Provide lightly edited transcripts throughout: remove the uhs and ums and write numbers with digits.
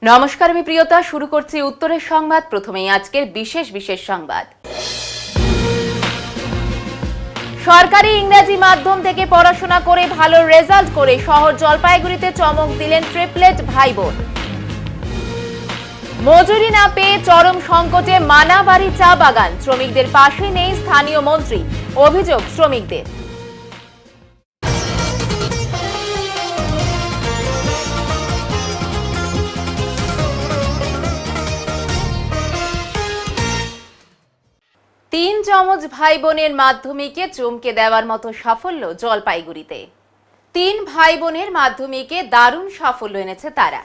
নমস্কার, আমি প্রিয়তা। শুরু করছি উত্তরের সংবাদ। প্রথমেই আজকের বিশেষ সংবাদ। সরকারি ইংরেজি মাধ্যম থেকে পড়াশোনা করে ভালো রেজাল্ট করে শহর জলপাইগুড়িতে চমক দিলেন ট্রিপলেট ভাই বোন। মজুরি না পেয়ে চরম সংকটে মানাবাড়ি চা বাগান, শ্রমিকদের পাশে নেই স্থানীয় মন্ত্রী, অভিযোগ শ্রমিকদের। তিন যমজ ভাই বোনের মাধ্যমিকে চমকে দেওয়ার মতো সাফল্য জলপাইগুড়িতে। তিন ভাই বোনের মাধ্যমিকে দারুণ সাফল্য এনেছে তারা।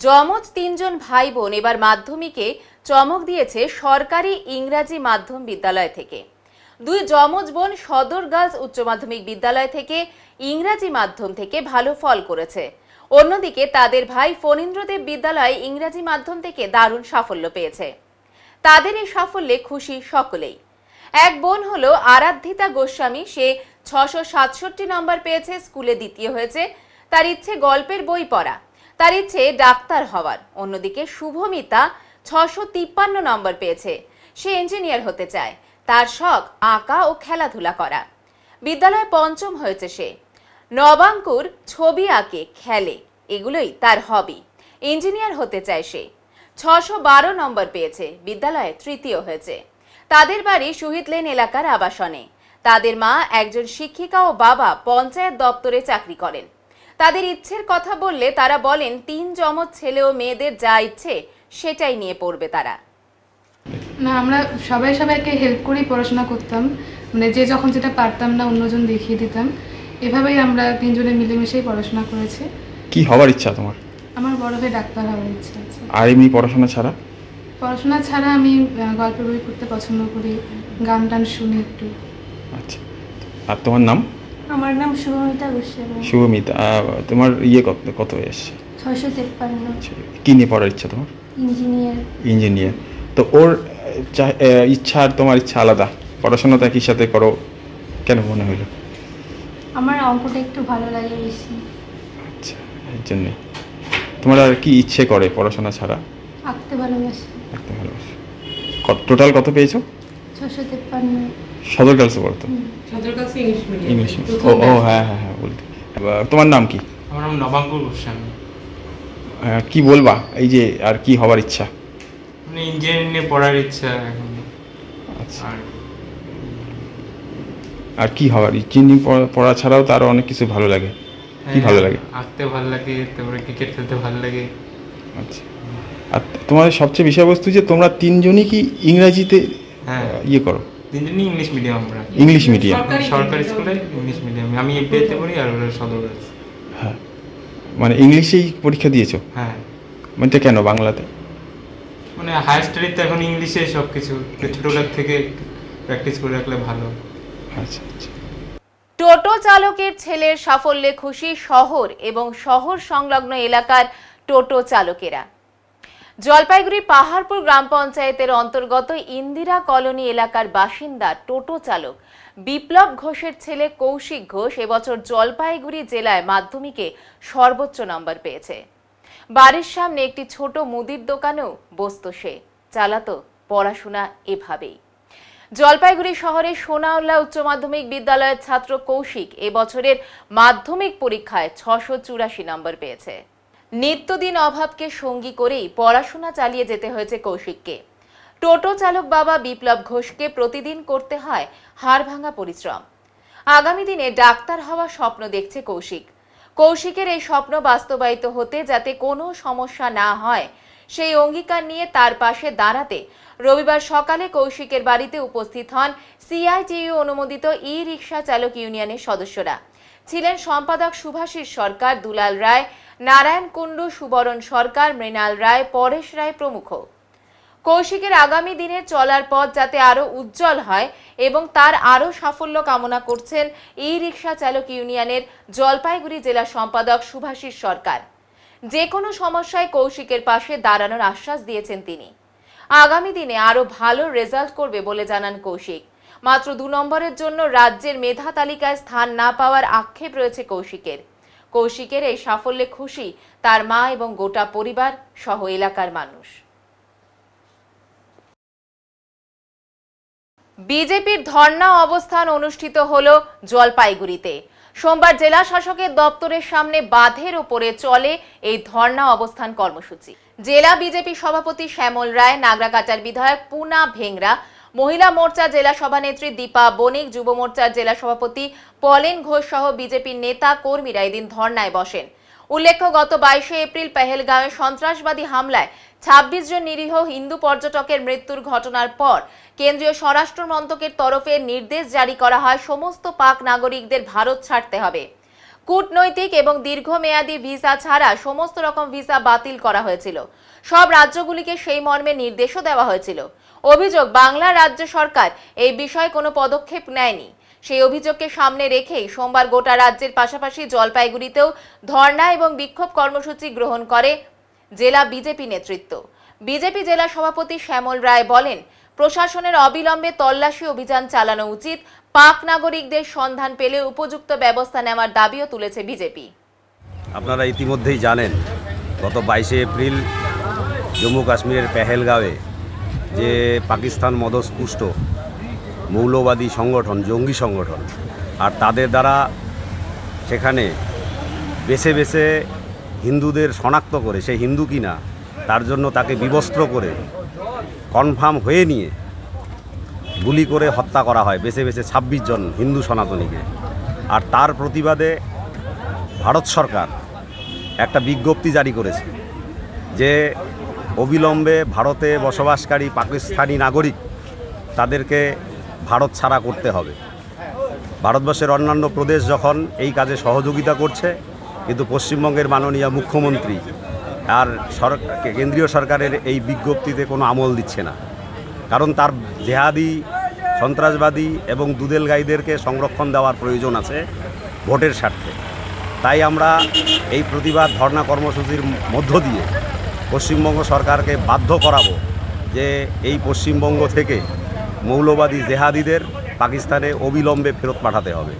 যমজ তিনজন ভাই বোন এবার মাধ্যমিকে চমক দিয়েছে সরকারি ইংরাজি মাধ্যম বিদ্যালয় থেকে। দুই যমজ বোন সদর গার্লস উচ্চ মাধ্যমিক বিদ্যালয় থেকে ইংরাজি মাধ্যম থেকে ভালো ফল করেছে। অন্যদিকে তাদের ভাই ফণীন্দ্রদেব বিদ্যালয় ইংরাজি মাধ্যম থেকে দারুণ সাফল্য পেয়েছে। তাদের এই সাফল্যে খুশি সকলেই। এক বোন হলো আরাধ্যিতা গোস্বামী, সে 667 নম্বর পেয়েছে, স্কুলে দ্বিতীয় হয়েছে। তার ইচ্ছে গল্পের বই পড়া, তার ইচ্ছে ডাক্তার হওয়ার। অন্যদিকে শুভমিতা 653 নম্বর পেয়েছে, সে ইঞ্জিনিয়ার হতে চায়। তার শখ আঁকা ও খেলাধুলা করা। বিদ্যালয়ে পঞ্চম হয়েছে সে। নবাঙ্কুর ছবি আঁকে, খেলে, এগুলোই তার হবি। ইঞ্জিনিয়ার হতে চায় সে। 612 নম্বর পেয়েছে, বিদ্যালয়ে তৃতীয় হয়েছে। তাদের বাড়ি শহীদ লেন এলাকার আবাসনে। তাদের মা একজন শিক্ষিকা ও বাবা পঞ্চায়েত দপ্তরে চাকরি করেন। তাদের ইচ্ছের কথা বললে তারা বলেন তিন যমজ ছেলে ও মেয়েদের যা ইচ্ছে সেটাই নিয়ে পড়বে তারা। না, আমরা সবাইকে হেল্প করেই পড়াশোনা করতাম, মানে যে যখন যেটা পারতাম না অন্যজন দেখিয়ে দিতাম। এভাবেই আমরা তিনজনে মিলেমিশেই পড়াশোনা করেছি। কি হওয়ার ইচ্ছা তোমার? আমার বড় হয়ে ডাক্তার হওয়ার ইচ্ছা আছে। আর এমনি পড়াশোনা ছাড়া? পড়াশোনা ছাড়া আমি গল্পের বই পড়তে পছন্দ করি, গান টান শুনি একটু। আচ্ছা, আর তোমার নাম? আমার নাম শুভমিতা গোস্বামী। শুভমিতা, তোমার কত এসছে? 653। কি নিয়ে পড়ার ইচ্ছা তোমার? ইঞ্জিনিয়ার। তো ওর ইচ্ছা আর তোমার ইচ্ছা আলাদা, পড়াশোনা তো একই সাথে করো, কেন মনে হলো? আমার অঙ্কটা একটু ভালো লাগে বেশি। আচ্ছা, এর জন্যে। তোমার আর কি ইচ্ছে করে পড়াশোনা ছাড়া? আঁকতে ভালোবাসি। টোটাল কত পেয়েছো? 653। সদর গার্লসে পড়তো? সদর গার্লসে ইংলিশ মিডিয়াম। ও হ্যাঁ, বলতে। তোমার নাম কি? আমার নাম নবাঙ্কুর গোস্বামী। কি বলবা, এই যে আর কি হওয়ার ইচ্ছা? মানে ইঞ্জিনিয়ারিং নিয়ে পড়ার ইচ্ছা এখন। আচ্ছা, আর কি হওয়ার? ইঞ্জিনিয়ারিং পড়া ছাড়াও তো আরো অনেক কিছু ভালো লাগে। কি ভালো লাগে? আঁকতে ভালো লাগে, তারপরে ক্রিকেট খেলতে ভালো লাগে। আচ্ছা, আর তোমাদের সবচেয়ে বিষয়বস্তু যে তোমরা তিনজনই কি ইংরেজিতে ইয়ে করো? তিনজনই ইংলিশ মিডিয়াম। আমরা ইংলিশ মিডিয়াম, সরকারি স্কুলে ইংলিশ মিডিয়াম। আমি এফবিআইতে পড়ি আর ওরা সদর গার্লস। হ্যাঁ, মানে ইংলিশেই পরীক্ষা দিয়েছো? হ্যাঁ। মানে কেন বাংলাতে? মানে হায়ার স্টাডি তো এখন ইংলিশে সব কিছু, ছোটবেলা থেকে প্র্যাকটিস করে রাখলে ভালো। আচ্ছা। টোটো চালকের ছেলের সাফল্যে খুশি শহর এবং শহর সংলগ্ন এলাকার টোটো চালকেরা। জলপাইগুড়ি পাহাড়পুর গ্রাম পঞ্চায়েতের অন্তর্গত ইন্দিরা কলোনি এলাকার বাসিন্দা টোটো চালক বিপ্লব ঘোষের ছেলে কৌশিক ঘোষ এবছর জলপাইগুড়ি জেলায় মাধ্যমিকে সর্বোচ্চ নম্বর পেয়েছে। বাড়ির সামনে একটি ছোট মুদির দোকানেও বসত সে, চালাতো পড়াশোনা এভাবেই। জলপাইগুড়ি শহরে সোনাউল্লাহ উচ্চ মাধ্যমিক বিদ্যালয়ের ছাত্র কৌশিক এবছরের মাধ্যমিক পরীক্ষায় 684 নম্বর পেয়েছে। নিত্যদিন অভাবকে সঙ্গী করেই পড়াশোনা চালিয়ে যেতে হয়েছে কৌশিককে। টোটো চালক বাবা বিপ্লব ঘোষকে প্রতিদিন করতে হয় হাড়ভাঙা পরিশ্রম। আগামী দিনে ডাক্তার হওয়ার স্বপ্ন দেখছে কৌশিক। কৌশিকের এই স্বপ্ন বাস্তবায়িত হতে যাতে কোনো সমস্যা না হয় সেই অঙ্গীকার নিয়ে তার পাশে দাঁড়াতে রবিবার সকালে কৌশিকের বাড়িতে উপস্থিত হন সিআইটিইউ অনুমোদিত ই রিক্সা চালক ইউনিয়নের সদস্যরা। ছিলেন সম্পাদক শুভাশিস সরকার, দুলাল রায়, নারায়ণ কুণ্ডু, সুবরণ সরকার, মৃণাল রায়, পরেশ রায় প্রমুখ। কৌশিকের আগামী দিনের চলার পথ যাতে আরো উজ্জ্বল হয় এবং তার আরো সাফল্য কামনা করছেন ই রিক্সা চালক ইউনিয়নের জলপাইগুড়ি জেলা সম্পাদক শুভাশিস সরকার। যে কোনো সমস্যায় কৌশিকের পাশে দাঁড়ানোর আশ্বাস দিয়েছেন তিনি। আগামী দিনে আরো ভালো রেজাল্ট করবে বলে জানান কৌশিক। মাত্র 2 নম্বরের জন্য রাজ্যের মেধা তালিকায় স্থান না পাওয়ার আক্ষেপ রয়েছে কৌশিকের। কৌশিকের এই সাফল্যে খুশি তার মা এবং গোটা পরিবার সহ এলাকার মানুষ। বিজেপির ধর্ণা অবস্থান অনুষ্ঠিত হল জলপাইগুড়িতে। সোমবার জেলা শাসকের দপ্তরের সামনে বাঁধের ওপরে চলে এই ধর্ণা অবস্থান কর্মসূচি। জেলা বিজেপি সভাপতি শ্যামল রায়, নাগরাকাটার বিধায়ক পুনা ভেংরা, মহিলা মোর্চা জেলা সভানেত্রী দীপা বণিক, যুব মোর্চার জেলা সভাপতি পলেন ঘোষ সহ বিজেপির নেতা কর্মীরা এদিন ধর্ণায় বসেন। উল্লেখ্য, গত 22 এপ্রিল পেহেলগাঁওয়ে সন্ত্রাসবাদী হামলায় 26 জন নিরীহ হিন্দু পর্যটকের মৃত্যুর ঘটনার পর কেন্দ্রীয় স্বরাষ্ট্র মন্ত্রকের তরফে নির্দেশ জারি করা হয় সমস্ত পাক নাগরিকদের ভারত ছাড়তে হবে। কূটনৈতিক এবং দীর্ঘমেয়াদী ভিসা ছাড়া সমস্ত রকম ভিসা বাতিল করা হয়েছিল। সব রাজ্যগুলিকে সেই মর্মে নির্দেশও দেওয়া হয়েছিল। অভিযোগ, বাংলা রাজ্য সরকার এই বিষয়ে কোনো পদক্ষেপ নেয়নি। সেই অভিযোগকে সামনে রেখেই সোমবার গোটা রাজ্যের পাশাপাশি জলপাইগুড়িতেও ধর্ণা এবং বিক্ষোভ কর্মসূচি গ্রহণ করে জেলা বিজেপি নেতৃত্ব। বিজেপি জেলা সভাপতি শ্যামল রায় বলেন, প্রশাসনের অবিলম্বে তল্লাশি অভিযান চালানো উচিত। পাক নাগরিকদের সন্ধান পেলে উপযুক্ত ব্যবস্থা নেওয়ার দাবিও তুলেছে বিজেপি। আপনারা ইতিমধ্যেই জানেন, গত 22 এপ্রিল জম্মু কাশ্মীরের পেহেলগাঁওয়ে যে পাকিস্তান মদস্পুষ্ট মৌলবাদী সংগঠন, জঙ্গি সংগঠন, আর তাদের দ্বারা সেখানে বেছে বেছে হিন্দুদের শনাক্ত করে সে হিন্দু কিনা তার জন্য তাকে বিবস্ত্র করে কনফার্ম হয়ে নিয়ে গুলি করে হত্যা করা হয় বেছে বেছে 26 জন হিন্দু সনাতনীকে। আর তার প্রতিবাদে ভারত সরকার একটা বিজ্ঞপ্তি জারি করেছে যে অবিলম্বে ভারতে বসবাসকারী পাকিস্তানি নাগরিক তাদেরকে ভারত ছাড়া করতে হবে। ভারতবর্ষের অন্যান্য প্রদেশ যখন এই কাজে সহযোগিতা করছে, কিন্তু পশ্চিমবঙ্গের মাননীয় মুখ্যমন্ত্রী আর কেন্দ্রীয় সরকারের এই বিজ্ঞপ্তিতে কোনো আমল দিচ্ছে না। কারণ তার জেহাদি, সন্ত্রাসবাদী এবং দুদেল গাইদেরকে সংরক্ষণ দেওয়ার প্রয়োজন আছে ভোটের স্বার্থে। তাই আমরা এই প্রতিবাদ ধর্ণা কর্মসূচির মধ্য দিয়ে পশ্চিমবঙ্গ সরকারকে বাধ্য করাবো যে এই পশ্চিমবঙ্গ থেকে মৌলবাদী জেহাদিদের পাকিস্তানে অবিলম্বে ফেরত পাঠাতে হবে।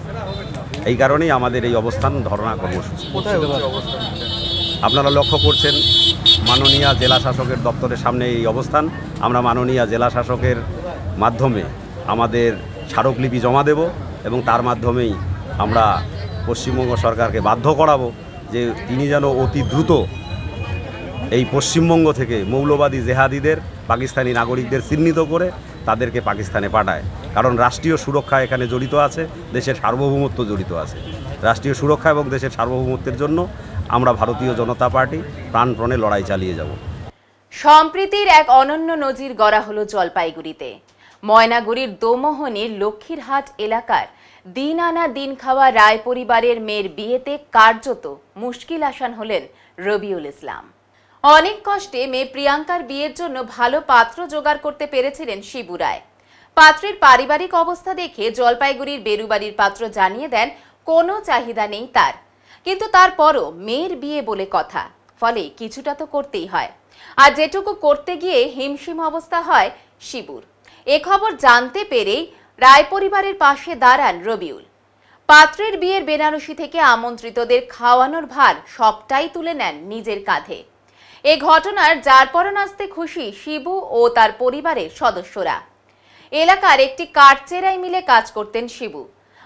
এই কারণেই আমাদের এই অবস্থান ধর্ণা কর্মসূচি। আপনারা লক্ষ্য করছেন মাননীয় জেলা শাসকের দপ্তরের সামনে এই অবস্থান। আমরা মাননীয় জেলা শাসকের মাধ্যমে আমাদের স্মারকলিপি জমা দেব এবং তার মাধ্যমেই আমরা পশ্চিমবঙ্গ সরকারকে বাধ্য করাবো যে তিনি যেন অতি দ্রুত এই পশ্চিমবঙ্গ থেকে মৌলবাদী জেহাদিদের, পাকিস্তানি নাগরিকদের চিহ্নিত করে তাদেরকে পাকিস্তানে পাঠায়। কারণ রাষ্ট্রীয় সুরক্ষা এখানে জড়িত আছে, দেশের সার্বভৌমত্ব জড়িত আছে। রাষ্ট্রীয় সুরক্ষা এবং দেশের সার্বভৌমত্বের জন্য আমরা ভারতীয় জনতা পার্টি প্রাণপণে লড়াই চালিয়ে যাব। সম্প্রীতির এক অনন্য নজির গড়া হলো জলপাইগুড়িতে। ময়নাগুড়ির দোমোহনীর লক্ষ্মীরহাট এলাকার দিন আনা দিন খাওয়া রায় পরিবারের মেয়ের বিয়েতে কার্যত মুশকিল আসান হলেন রবিউল ইসলাম। অনেক কষ্টে মেয়ে প্রিয়াঙ্কার বিয়ের জন্য ভালো পাত্র জোগাড় করতে পেরেছিলেন শিবু রায়। পাত্রের পারিবারিক অবস্থা দেখে জলপাইগুড়ির বেরুবাড়ির পাত্র জানিয়ে দেন কোনো চাহিদা নেই তার, কিন্তু তারপরও মেয়ের বিয়ে বলে কথা, ফলে কিছুটা তো করতেই হয়। আর যেটুকু করতে গিয়ে হিমশিম অবস্থা হয় শিবুর। এ খবর জানতে পেরেই রায় পরিবারের পাশে দাঁড়ান রবিউল। পাত্রের বিয়ের বেনারসি থেকে আমন্ত্রিতদের খাওয়ানোর ভার সবটাই তুলে নেন নিজের কাঁধে। এ ঘটনার জারপরনাস্তে খুশি শিবু ও তার পরিবারের সদস্যরা। এলাকার একটি কাঠচেরাই মিলে কাজ করতেন শিবু।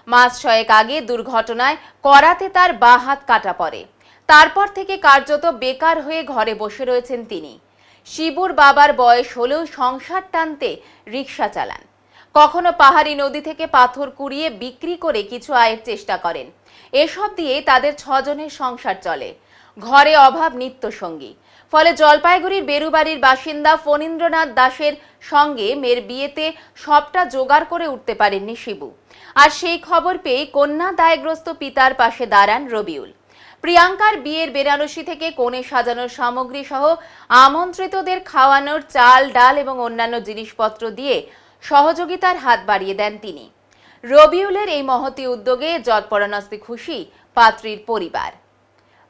মাস 6 আগে দুর্ঘটনায় করাতে তার বাঁ হাত কাটা পড়ে। তারপর থেকে কার্যত বেকার হয়ে ঘরে বসে রয়েছেন তিনি। শিবুর বাবার বয়স হলেও সংসার টানতে রিক্সা চালান। কখনো পাহাড়ি নদী থেকে পাথর কুড়িয়ে বিক্রি করে কিছু আয়ের চেষ্টা করেন। এসব দিয়ে তাদের 6 জনের সংসার চলে। ঘরে অভাব নিত্যসঙ্গী। ফলে জলপাইগুড়ির বেরুবাড়ির বাসিন্দা ফণীন্দ্রনাথ দাসের সঙ্গে মেয়ের বিয়েতে সবটা জোগাড় করে উঠতে পারেননি শিবু। আর সেই খবর পেয়ে কন্যা দায়গ্রস্ত পিতার পাশে দাঁড়ান রবিউল। প্রিয়াঙ্কার বিয়ের বেনারসি থেকে কনে সাজানোর সামগ্রী সহ আমন্ত্রিতদের খাওয়ানোর চাল, ডাল এবং অন্যান্য জিনিসপত্র দিয়ে সহযোগিতার হাত বাড়িয়ে দেন তিনি। রবিউলের এই মহতী উদ্যোগে যৎপরোনাস্তি খুশি পাত্রীর পরিবার।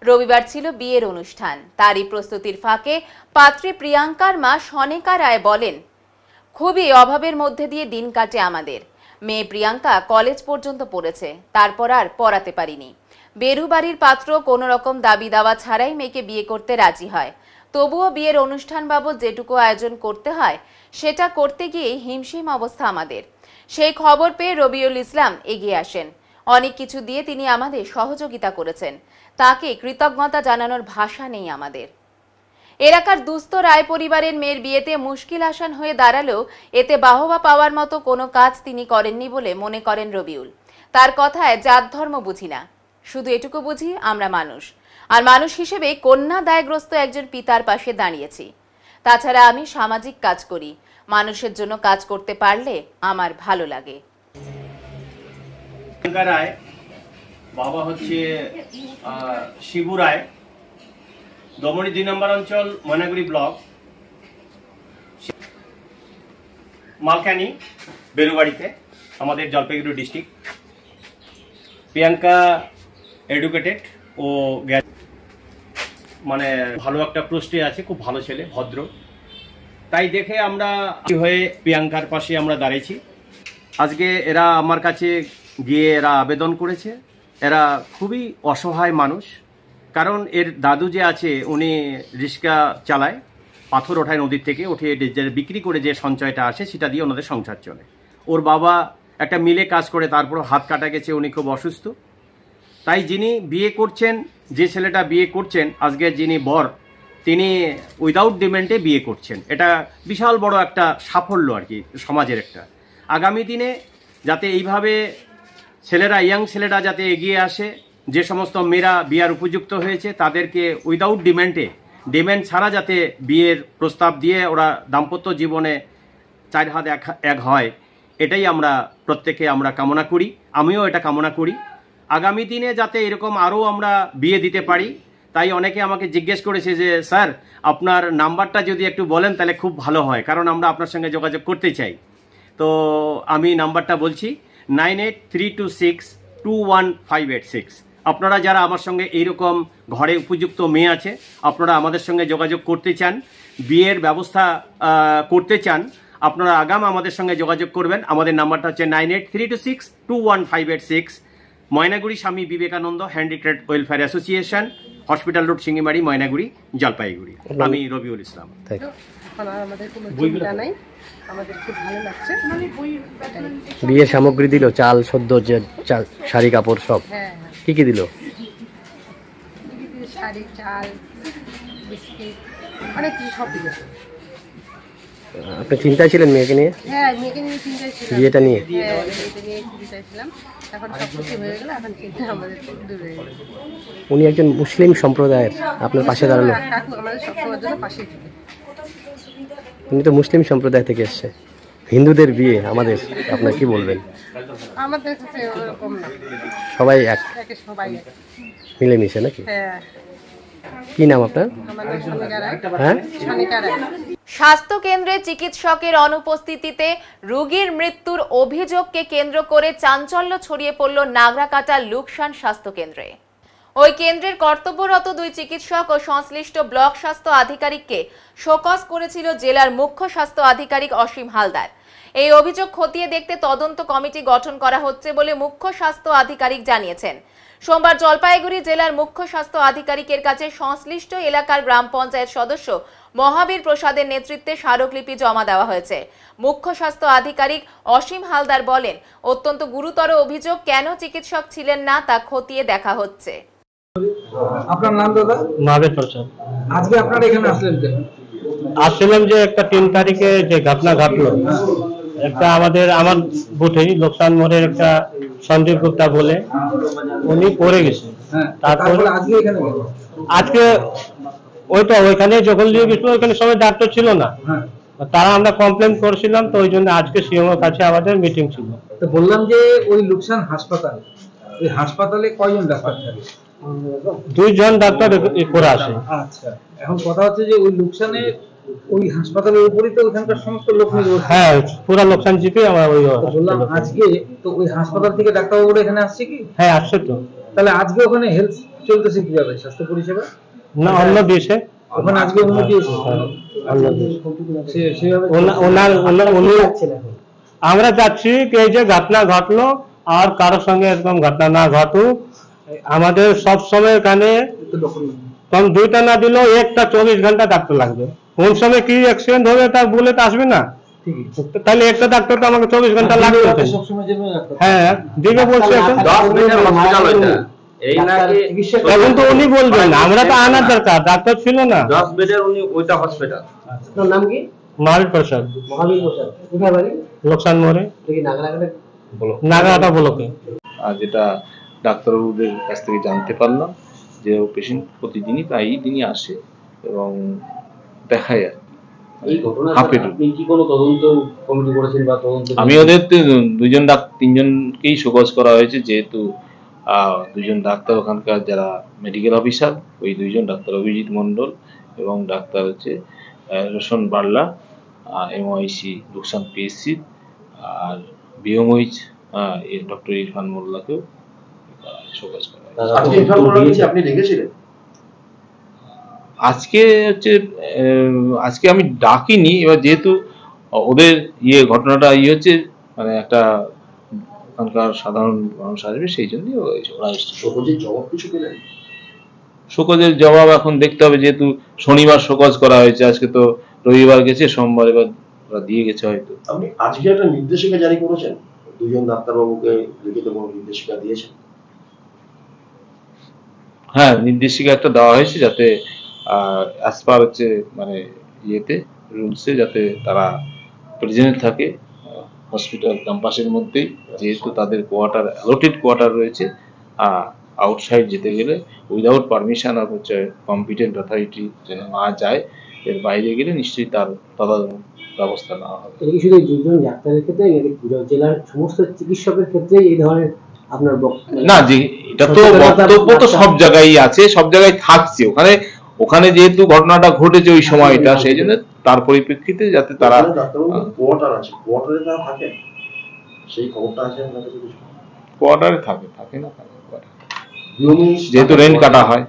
রবিবার ছিল বিয়ের অনুষ্ঠান। তারই প্রস্তুতির ফাঁকে পাত্রী প্রিয়াঙ্কার মা সনেকা রায় বলেন, খুবই অভাবের মধ্যে দিয়ে দিন কাটে আমাদের। মেয়ে প্রিয়াঙ্কা কলেজ পর্যন্ত পড়েছে, তারপর আর পড়াতে পারিনি। বেরুবাড়ির পাত্র কোনো রকম দাবি দাওয়া ছাড়াই মেয়েকে বিয়ে করতে রাজি হয়। তবুও বিয়ের অনুষ্ঠান বাবদ যেটুকু আয়োজন করতে হয় সেটা করতে গিয়ে হিমশিম অবস্থা আমাদের। সেই খবর পেয়ে রবিউল ইসলাম এগিয়ে আসেন। অনেক কিছু দিয়ে তিনি আমাদের সহযোগিতা করেছেন, তাকে কৃতজ্ঞতা জানানোর ভাষা নেই আমাদের। এলাকার দুস্থ রায় পরিবারের মেয়ের বিয়েতে মুশকিল আসান হয়ে দাঁড়ালেও এতে বাহবা পাওয়ার মতো কোনো কাজ তিনি করেননি বলে মনে করেন রবিউল। তার কথায় জাত ধর্ম বুঝি না, শুধু এটুকু বুঝি আমরা মানুষ, আর মানুষ হিসেবে কন্যা দায়গ্রস্ত একজন পিতার পাশে দাঁড়িয়েছি। তাছাড়া আমি সামাজিক কাজ করি, মানুষের জন্য কাজ করতে পারলে আমার ভালো লাগে। রায় বাবা হচ্ছে শিবু রায়, দমনি 2 নম্বর অঞ্চল, ময়নাগুড়ি ব্লক, মালকানি বেরুবাড়িতে, আমাদের জলপাইগুড়ি ডিস্ট্রিক্ট। প্রিয়াঙ্কা এডুকেটেড ও মানে ভালো একটা পোস্টে আছে, খুব ভালো ছেলে, ভদ্র। তাই দেখে আমরা হয়ে প্রিয়াঙ্কার পাশে আমরা দাঁড়িয়েছি। আজকে এরা আমার কাছে গিয়ে এরা আবেদন করেছে। এরা খুবই অসহায় মানুষ, কারণ এর দাদু যে আছে উনি রিক্সা চালায়, পাথর ওঠায় নদীর থেকে, উঠে বিক্রি করে যে সঞ্চয়টা আসে সেটা দিয়ে ওনাদের সংসার চলে। ওর বাবা একটা মিলে কাজ করে, তারপর হাত কাটা গেছে, উনি খুব অসুস্থ। তাই যিনি বিয়ে করছেন, যে ছেলেটা বিয়ে করছেন, আজকে যিনি বর, তিনি উইদাউট ডিমান্ডে বিয়ে করছেন। এটা বিশাল বড় একটা সাফল্য আর কি সমাজের একটা। আগামী দিনে যাতে এইভাবে ছেলেরা, ইয়াং ছেলেরা যাতে এগিয়ে আসে, যে সমস্ত মেয়েরা বিয়ার উপযুক্ত হয়েছে তাদেরকে উইদাউট ডিমান্ড ছাড়া যাতে বিয়ের প্রস্তাব দিয়ে ওরা দাম্পত্য জীবনে 4 হাত এক হয়, এটাই আমরা প্রত্যেকে আমরা কামনা করি। আমিও এটা কামনা করি। আগামী দিনে যাতে এরকম আরও আমরা বিয়ে দিতে পারি। তাই অনেকে আমাকে জিজ্ঞেস করেছে যে স্যার আপনার নাম্বারটা যদি একটু বলেন তাহলে খুব ভালো হয়, কারণ আমরা আপনার সঙ্গে যোগাযোগ করতে চাই। তো আমি নাম্বারটা বলছি 9832621586। আপনারা যারা আমার সঙ্গে এইরকম ঘরে উপযুক্ত মেয়ে আছে, আপনারা আমাদের সঙ্গে যোগাযোগ করতে চান, বিয়ের ব্যবস্থা করতে চান, আপনারা আগাম আমাদের সঙ্গে যোগাযোগ করবেন। আমাদের নাম্বারটা হচ্ছে 9832621586। Maynaguri Swami Vivekananda handicraft welfare association, hospital road, Singimari, Maynaguri, Jalpaiguri. আমি রবিউল ইসলাম। আমাদের কোনো চিন্তা নাই, আমাদের খুব ভালো লাগছে। বিয়ের সামগ্রী দিল, চাল, সদ্য, চাল, শাড়ি, কাপড় সব। হ্যাঁ, কি দিল? শাড়ি, চাল, বিস্কিট, অনেক কিছু সব দিল। আপনি চিন্তায় ছিলেন মেয়েকে নিয়ে? হ্যাঁ, মেয়েকে নিয়ে চিন্তায় ছিলাম। বিয়েটা নিয়ে? হ্যাঁ, বিয়েটা নিয়ে চিন্তায় ছিলাম। এখন সব কিছু হয়ে গেল, এখন চিন্তা আমাদের দূর হয়ে গেল। উনি একজন মুসলিম সম্প্রদায়ের, আপনার পাশে দাঁড়ালো। কাকু আমাদের সবসময়ের জন্য পাশেই থাকে। উনি তো মুসলিম সম্প্রদায় থেকে এসছে, হিন্দুদের বিয়ে আমাদের, আপনার কি বলবেন? আমাদের কাছে ওরকম না, সবাই এক, সবাই এক, মিলেমিশে নাকি? হ্যাঁ। কি নাম আপনার? হ্যাঁ, স্বাস্থ্য কেন্দ্রে চিকিৎসকের অনুপস্থিতিতে রোগীর মৃত্যুর অভিযোগকে কেন্দ্র করে চাঞ্চল্য ছড়িয়ে পড়ল নাগরাকাটার লুকসান স্বাস্থ্য কেন্দ্রে। ওই কেন্দ্রের কর্তব্যরত 2 চিকিৎসক ও সংশ্লিষ্ট ব্লক স্বাস্থ্য আধিকারিককে শোকজ করেছিল জেলার মুখ্য স্বাস্থ্য আধিকারিক অসীম হালদার। এই অভিযোগ খতিয়ে দেখতে তদন্ত কমিটি গঠন করা হচ্ছে বলে মুখ্য স্বাস্থ্য আধিকারিক জানিয়েছেন। সোমবার জলপাইগুড়ি জেলার মুখ্য স্বাস্থ্য আধিকারিকের কাছে সংশ্লিষ্ট এলাকার গ্রাম পঞ্চায়েত সদস্য মহাবীর প্রসাদের নেতৃত্বে স্মারকলিপি জমা দেওয়া হয়েছে। মুখ্য স্বাস্থ্য আধিকারিক অসীম হালদার বলেন, অত্যন্ত গুরুতর অভিযোগ, কেন চিকিৎসক ছিলেন না তা খতিয়ে দেখা হচ্ছে। আপনার নাম দাদা? মহাবীর প্রসাদ। আজকে আপনারা এখানে আসলেন কেন? আসছিলাম যে একটা 3 তারিখে যে ঘটনা ঘটলো, একটা আমার বুথেই লোকসান মোড়ের একটা সঞ্জীব গুপ্তা বলে উনি পড়ে গেছে। তারপর আজকে ওইখানে যখন নিয়ে গেছিল ওইখানে সবাই ডাক্তার ছিল না, তারা আমরা কমপ্লেন করেছিলাম, তো ওই জন্য আজকে সিএমওর কাছে আমাদের মিটিং ছিল। তো বললাম যে ওই লোকসান হাসপাতাল, ওই হাসপাতালে কয়জন ডাক্তার থাকে? 2 জন ডাক্তার করে আসে। আচ্ছা, এখন কথা হচ্ছে যে ওই লোকসানে ওই হাসপাতালের উপরই তো ওখানকার সমস্ত লোক নিয়ে, হ্যাঁ পুরো লোকসান জিপে আমরা ওই বললাম। আজকে তো ওই হাসপাতাল থেকে ডাক্তারবাবুরা এখানে আসছে কি? হ্যাঁ আসছে তো। তাহলে আজকে ওখানে হেলথ চলতেছে কিভাবে, স্বাস্থ্য পরিষেবা? না, অন্য দিয়েছে ওখানে আজকে অন্য দিয়েছে, আমরা চাচ্ছি এই যে ঘটনা ঘটলো আর কারোর সঙ্গে এরকম ঘটনা না ঘটুক, আমাদের সব সময় এখানে কম 2টা না দিলেও একটা 24 ঘন্টা ডাক্তার লাগবে। কোন সময় কি অ্যাক্সিডেন্ট হবে তার বলে তো আসবে না, তাহলে একটা ডাক্তার তো আমাকে 24 ঘন্টা লাগবে। হ্যাঁ দিবে বলছে এখন। এখন তো উনি বলবেন, আমরা তো আনার দরকার, ডাক্তার ছিল না। 10 বেডের উনি ওইটা হসপিটাল। আপনার নাম কি? মহাবীর প্রসাদ। মহাবীর প্রসাদ। কোথায় বাড়ি? লোকসান মোড়ে, নাগরাটা ব্লকে। আর যেটা ডাক্তারবাবুদের কাছ থেকে জানতে পারলাম যে ও পেশেন্ট প্রতিদিনই প্রায়ই দিনই আসে এবং দেখায় আর এই ঘটনা আপনি কি কোনো তদন্ত কমিটি করেছেন বা তদন্ত? আমি ওদের তিনজনকেই শোকজ করা হয়েছে, যেহেতু দুজন ডাক্তার ওখানকার যারা মেডিকেল অফিসার, ওই দুইজন ডাক্তার অভিজিৎ মণ্ডল এবং ডাক্তার হচ্ছে রোশন বার্লা, এমওআইসি লোকসান পিএসসি, আর বিএমওইচ ডক্টর ইরফান মোল্লাকেও শোকজ করা হয়েছে। আপনি দেখেছিলেন? আজকে আমি ডাকিনি, এবার যেহেতু ওদের ঘটনাটা হচ্ছে মানে একটা ওখানকার সাধারণ মানুষ আসবে, সেই জন্যই ওরা এসেছে। শোকজের জবাব এখন দেখতে হবে, যেহেতু শনিবার শোকজ করা হয়েছে, আজকে তো রবিবার গেছে, সোমবার এবার ওরা দিয়ে গেছে হয়তো। আপনি আজকে একটা নির্দেশিকা জারি করেছেন, দুজন ডাক্তারবাবুকে লিখিত কোনো নির্দেশিকা দিয়েছেন? হ্যাঁ, নির্দেশিকা একটা দেওয়া হয়েছে, যাতে অ্যাজ পার হচ্ছে মানে রুলসে যাতে তারা প্রেজেন্ট থাকে হসপিটাল ক্যাম্পাসের মধ্যেই, যেহেতু তাদের কোয়ার্টার অ্যালোটেড কোয়ার্টার রয়েছে। আউটসাইড যেতে গেলে উইদাউট পারমিশন আর হচ্ছে কম্পিটেন্ট অথরিটি যেন না যায়, এর বাইরে গেলে নিশ্চয়ই তার তদারক ব্যবস্থা নেওয়া হবে। শুধু দুজন ডাক্তারের ক্ষেত্রে জেলার সমস্ত চিকিৎসকের ক্ষেত্রে এই ধরনের আপনার না, যে এটা তো বক্তব্য তো সব জায়গায় আছে, সব জায়গায় থাকছে। ওখানে যেহেতু ঘটনাটা ঘটেছে ওই সময়টা, সেই জন্য তার পরিপ্রেক্ষিতে যাতে তারা কোয়ার্টার আছে, কোয়ার্টারে তারা থাকে, সেই খবরটা আছে আপনার কাছে? কোয়ার্টারে থাকে না, যেহেতু রেন্ট কাটা হয়।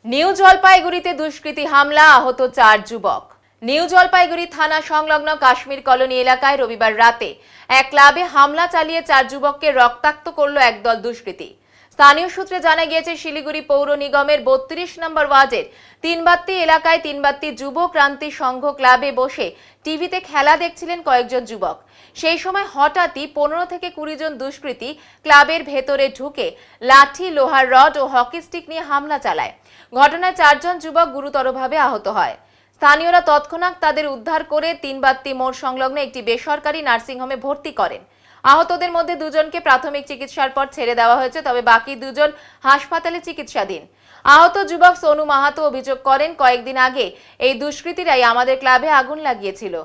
নিউ জলপাইগুড়িতে দুষ্কৃতী হামলা, আহত 4 যুবক। নিউ জলপাইগুড়ি থানা সংলগ্ন কাশ্মীর কলোনি এলাকায় রবিবার রাতে এক ক্লাবে হামলা চালিয়ে 4 যুবককে রক্তাক্ত করল একদল দুষ্কৃতী। স্থানীয় সূত্রে জানা গিয়েছে, শিলিগুড়ি পৌর নিগমের 32 নম্বর ওয়ার্ডের তিনবাত্তি এলাকায় তিনবাত্তি যুব ক্রান্তি সংঘ ক্লাবে বসে টিভিতে খেলা দেখছিলেন কয়েকজন যুবক। সেই সময় হঠাৎই 15 থেকে 20 জন দুষ্কৃতী ক্লাবের ভেতরে ঢুকে লাঠি, লোহার রড ও হকি স্টিক নিয়ে হামলা চালায়। ঘটনায় 4 জন যুবক গুরুতরভাবে আহত হয়। স্থানীয়রা তৎক্ষণাৎ তাদের উদ্ধার করে তিনবাত্তি মোড় সংলগ্ন একটি বেসরকারি নার্সিংহোমে ভর্তি করেন। আহতদের মধ্যে 2 জনকে প্রাথমিক চিকিৎসার পর ছেড়ে দেওয়া হয়েছে, তবে বাকি 2 জন হাসপাতালে চিকিৎসাধীন। আহত যুবক সোনু মাহাতো অভিযোগ করেন, কয়েকদিন আগে এই দুষ্কৃতীরাই আমাদের ক্লাবে আগুন লাগিয়েছিল।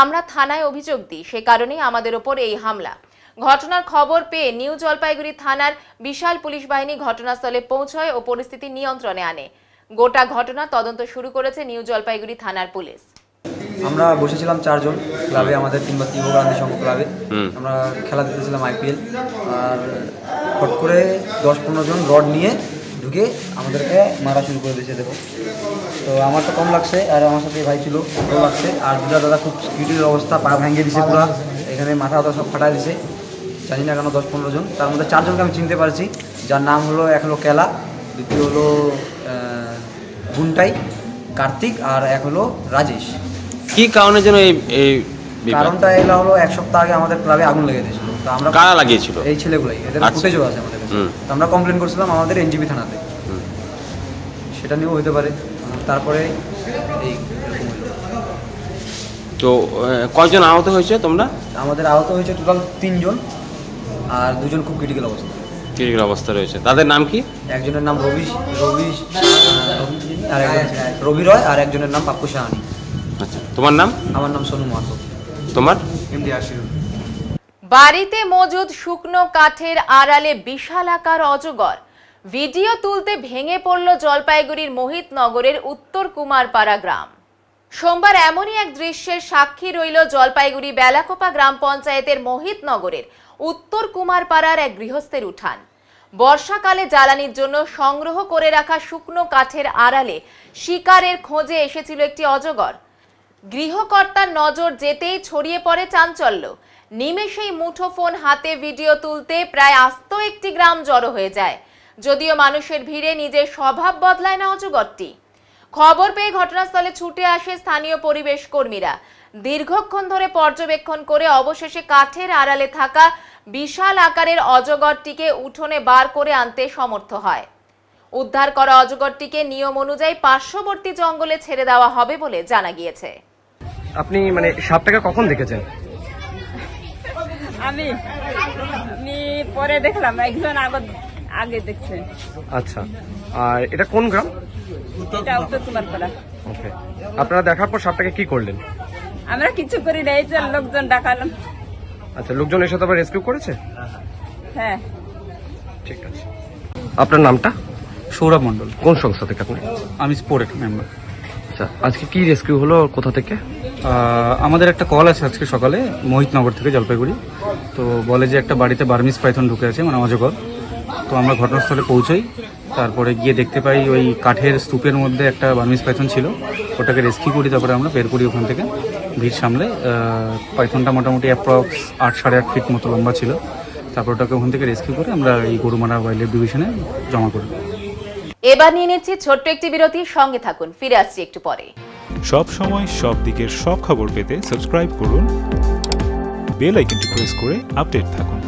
আমরা থানায় অভিযোগ দিই, সে কারণেই আমাদের ওপর এই হামলা। ঘটনার খবর পেয়ে নিউ জলপাইগুড়ি থানার বিশাল পুলিশ বাহিনী ঘটনাস্থলে পৌঁছয় ও পরিস্থিতি নিয়ন্ত্রণে আনে। গোটা ঘটনা তদন্ত শুরু করেছে নিউ জলপাইগুড়ি থানার পুলিশ। আমরা বসেছিলাম 4 জন ক্লাবে, আমাদের তিনবাত্তি যুব ক্রান্তি সংঘ ক্লাবে। আমরা খেলা দেখতেছিলাম আইপিএল, আর হট করে 10-15 জন রড নিয়ে ঢুকে আমাদেরকে মারা শুরু করে দিয়েছে। দেখো তো আমার তো কম লাগছে, আর আমার সাথে ভাই ছিল, ভালো লাগছে। আর দুটা দাদা খুব ক্রিটিক্যাল অবস্থা, পা ভেঙে দিছে পুরো, এখানে মাথা সব ফাটাই দিছে। জানি না কেন 10-15 জন, তার মধ্যে 4 জনকে আমি চিনতে পারছি, যার নাম হলো, এক হলো কেলা, দ্বিতীয় হলো বুনটাই কার্তিক, আর এক হলো রাজেশ। কি কারণে যেন এই কারণটা এগুলো হলো, 1 সপ্তাহ আগে আমাদের ক্লাবে আগুন লেগে দিয়েছিল। তো আমরা কারা লাগিয়েছিল? এই ছেলেগুলাই, এদের ফুটেজও আছে আমাদের কাছে। তো আমরা কমপ্লেন করছিলাম আমাদের এনজিবি থানাতে, সেটা নিয়েও হতে পারে। তারপরে এই তো কয়জন আহত হয়েছে তোমরা? আমাদের আহত হয়েছে টোটাল 3 জন, আর 2 জন খুব ক্রিটিক্যাল অবস্থা। ক্রিটিক্যাল অবস্থা রয়েছে, তাদের নাম কি? একজনের নাম রবি রয়, আর একজনের নাম পাপ্পু সাহানি। আচ্ছা, তোমার নাম? আমার নাম সোনু মাহাতো। তোমার? এমডি আশিরুল। বাড়িতে মজুদ শুকনো কাঠের আড়ালে বিশাল আকার অজগর। ভিডিও তুলতে ভেঙে পড়ল জলপাইগুড়ির মোহিতনগরের উত্তর কুমারপাড়া গ্রাম। সোমবার এমনই এক দৃশ্যের সাক্ষী রইল জলপাইগুড়ি বেলাকোপা গ্রাম পঞ্চায়েতের মোহিতনগরের উত্তর কুমারপাড়ার এক গৃহস্থের উঠান। বর্ষাকালে জ্বালানির জন্য সংগ্রহ করে রাখা শুকনো কাঠের আড়ালে শিকারের খোঁজে এসেছিল একটি অজগর। গৃহকর্তার নজর যেতেই ছড়িয়ে পড়ে চাঞ্চল্য। নিমেষেই মুঠোফোন হাতে ভিডিও তুলতে প্রায় আস্ত একটি গ্রাম জড়ো হয়ে যায়। যদিও মানুষের ভিড়ে নিজের স্বভাব বদলায় না অজগরটি। খবর পেয়ে ঘটনাস্থলে ছুটে আসে স্থানীয় পরিবেশ কর্মীরা। দীর্ঘক্ষণ ধরে পর্যবেক্ষণ করে অবশেষে কাঠের আড়ালে থাকা বিশাল আকারের অজগরটিকে উঠোনে বার করে আনতে সমর্থ হয়। উদ্ধার করা অজগরটিকে নিয়ম অনুযায়ী পার্শ্ববর্তী জঙ্গলে ছেড়ে দেওয়া হবে বলে জানা গিয়েছে। আপনি মানে সাপটাকে কখন দেখেছেন? আমি পরে দেখলাম, একজন আগে দেখছে। আচ্ছা, আর এটা কোন গ্রাম? এটা উত্তর কুমারপাড়া। ওকে, আপনারা দেখার পর সাপটাকে কি করলেন? আমরা কিছু করি না, এই যে লোকজন ডাকালাম। আচ্ছা, লোকজন এসে তারপর রেস্কিউ করেছে? হ্যাঁ, ঠিক আছে। আপনার নামটা? সৌরভ মন্ডল। কোন সংস্থা থেকে আপনি? আমি স্পোর্ট মেম্বার। আচ্ছা, আজকে কি রেস্কিউ হলো, কোথা থেকে? আমাদের একটা কল আছে আজকে সকালে মোহিতনগর থেকে, জলপাইগুড়ি। তো বলে যে একটা বাড়িতে বার্মিজ পাইথন ঢুকে আছে, মানে অজগর। তো আমরা ঘটনাস্থলে পৌঁছাই, তারপরে গিয়ে দেখতে পাই ওই কাঠের স্তূপের মধ্যে একটা বার্মিজ পাইথন ছিল। ওটাকে রেস্কিউ করি, তারপরে আমরা বের করি ওখান থেকে ভিড় সামলে। পাইথনটা মোটামুটি অ্যাপ্রক্স 8-8.5 ফিট মতো লম্বা ছিল। তারপর ওটাকে ওখান থেকে রেস্কিউ করে আমরা এই গরুমারা ওয়াইল্ড লাইফ ডিভিশনে জমা করি। এবার নিয়ে নিচ্ছি ছোট্ট একটি বিরতি, সঙ্গে থাকুন, ফিরে আসছি একটু পরে। সব সময় সব দিকের সব খবর পেতে সাবস্ক্রাইব করুন, বেল আইকনটি প্রেস করে আপডেট থাকুন।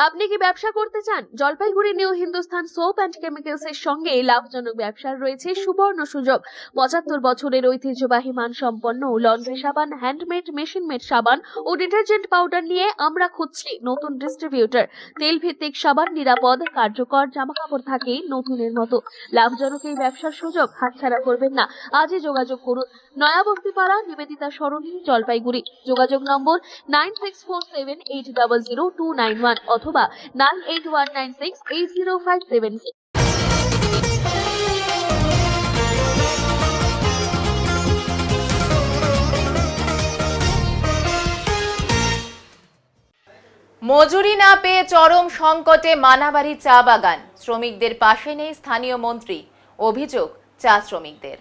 আপনি কি ব্যবসা করতে চান? Jalpaiguri new Hindustan soap and chemicals এর সঙ্গে লাভজনক ব্যবসার রয়েছে সুবর্ণ সুযোগ। 75 বছরের ঐতিহ্যবাহী মানসম্পন্ন লন্ড্রি সাবান, হ্যান্ডমেড, মেশিন মেড সাবান ও ডিটারজেন্ট পাউডার নিয়ে আমরা খুঁজছি নতুন ডিস্ট্রিবিউটর। তেল ভিত্তিক সাবান, নিরাপদ, কার্যকর, জামাকাপড় থাকে নতুনের মতো। লাভজনক এই ব্যবসার সুযোগ হাতছাড়া করবেন না। আজই যোগাযোগ করুন। নয়াবস্তিপাড়া, নিবেদিতা সরণি, জলপাইগুড়ি। যোগাযোগ নম্বর 9647800291 অথবা 9819680576। মজুরি না পেয়ে চরম সংকটে মানাবাড়ি চা বাগান। শ্রমিকদের পাশে নেই স্থানীয় মন্ত্রী। অভিযোগ চা শ্রমিকদের।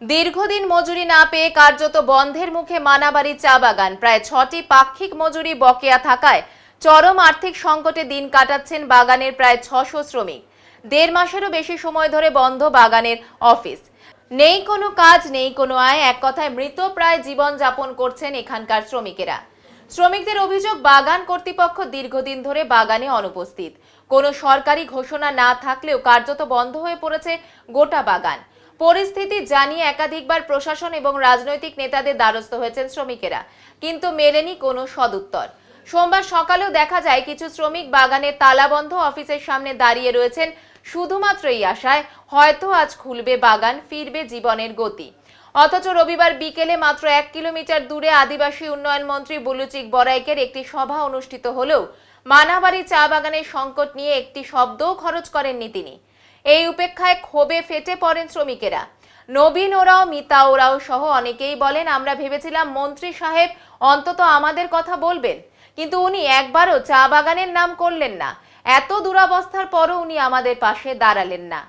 দীর্ঘদিন মজুরি না পেয়ে কার্যত বন্ধের মুখে মানাবাড়ি চা বাগান। প্রায় 6টি পাক্ষিক মজুরি বকেয়া থাকায় চরম আর্থিক সংকটে দিন কাটাচ্ছেন বাগানের প্রায় 600 শ্রমিক। 1.5 মাসেরও বেশি সময় ধরে বন্ধ বাগানের অফিস। নেই কোনো কাজ, নেই কোনো আয়, এক কথায় মৃতপ্রায় জীবন যাপন করছেন এখানকার শ্রমিকেরা। শ্রমিকদের অভিযোগ, বাগান কর্তৃপক্ষ দীর্ঘদিন ধরে বাগানে অনুপস্থিত। কোনো সরকারি ঘোষণা না থাকলেও কার্যত বন্ধ হয়ে পড়েছে গোটা বাগান। পরিস্থিতি জানিয়ে একাধিকবার প্রশাসন এবং রাজনৈতিক নেতাদের দ্বারস্থ হয়েছেন শ্রমিকেরা, কিন্তু মেলেনি কোনো সদুত্তর। সোমবার সকালেও দেখা যায় কিছু শ্রমিক বাগানের তালাবন্ধ অফিসের সামনে দাঁড়িয়ে রয়েছেন শুধুমাত্র এই আশায় হয়তো আজ খুলবে বাগান, ফিরবে জীবনের গতি। অথচ রবিবার বিকেলে মাত্র 1 কিলোমিটার দূরে আদিবাসী উন্নয়ন মন্ত্রী বুলুচিক বরাইকের একটি সভা অনুষ্ঠিত হলেও মানাবাড়ি চা বাগানের সংকট নিয়ে একটি শব্দও খরচ করেননি তিনি। এই উপেক্ষায় ক্ষোভে ফেটে পড়েন শ্রমিকেরা। নবীন ওরাও, মিতা ওরাও সহ অনেকেই বলেন, আমরা ভেবেছিলাম মন্ত্রী সাহেব অন্তত আমাদের কথা বলবেন, কিন্তু উনি একবারও চা বাগানের নাম করলেন না। এত দুরবস্থার পরও উনি আমাদের পাশে দাঁড়ালেন না।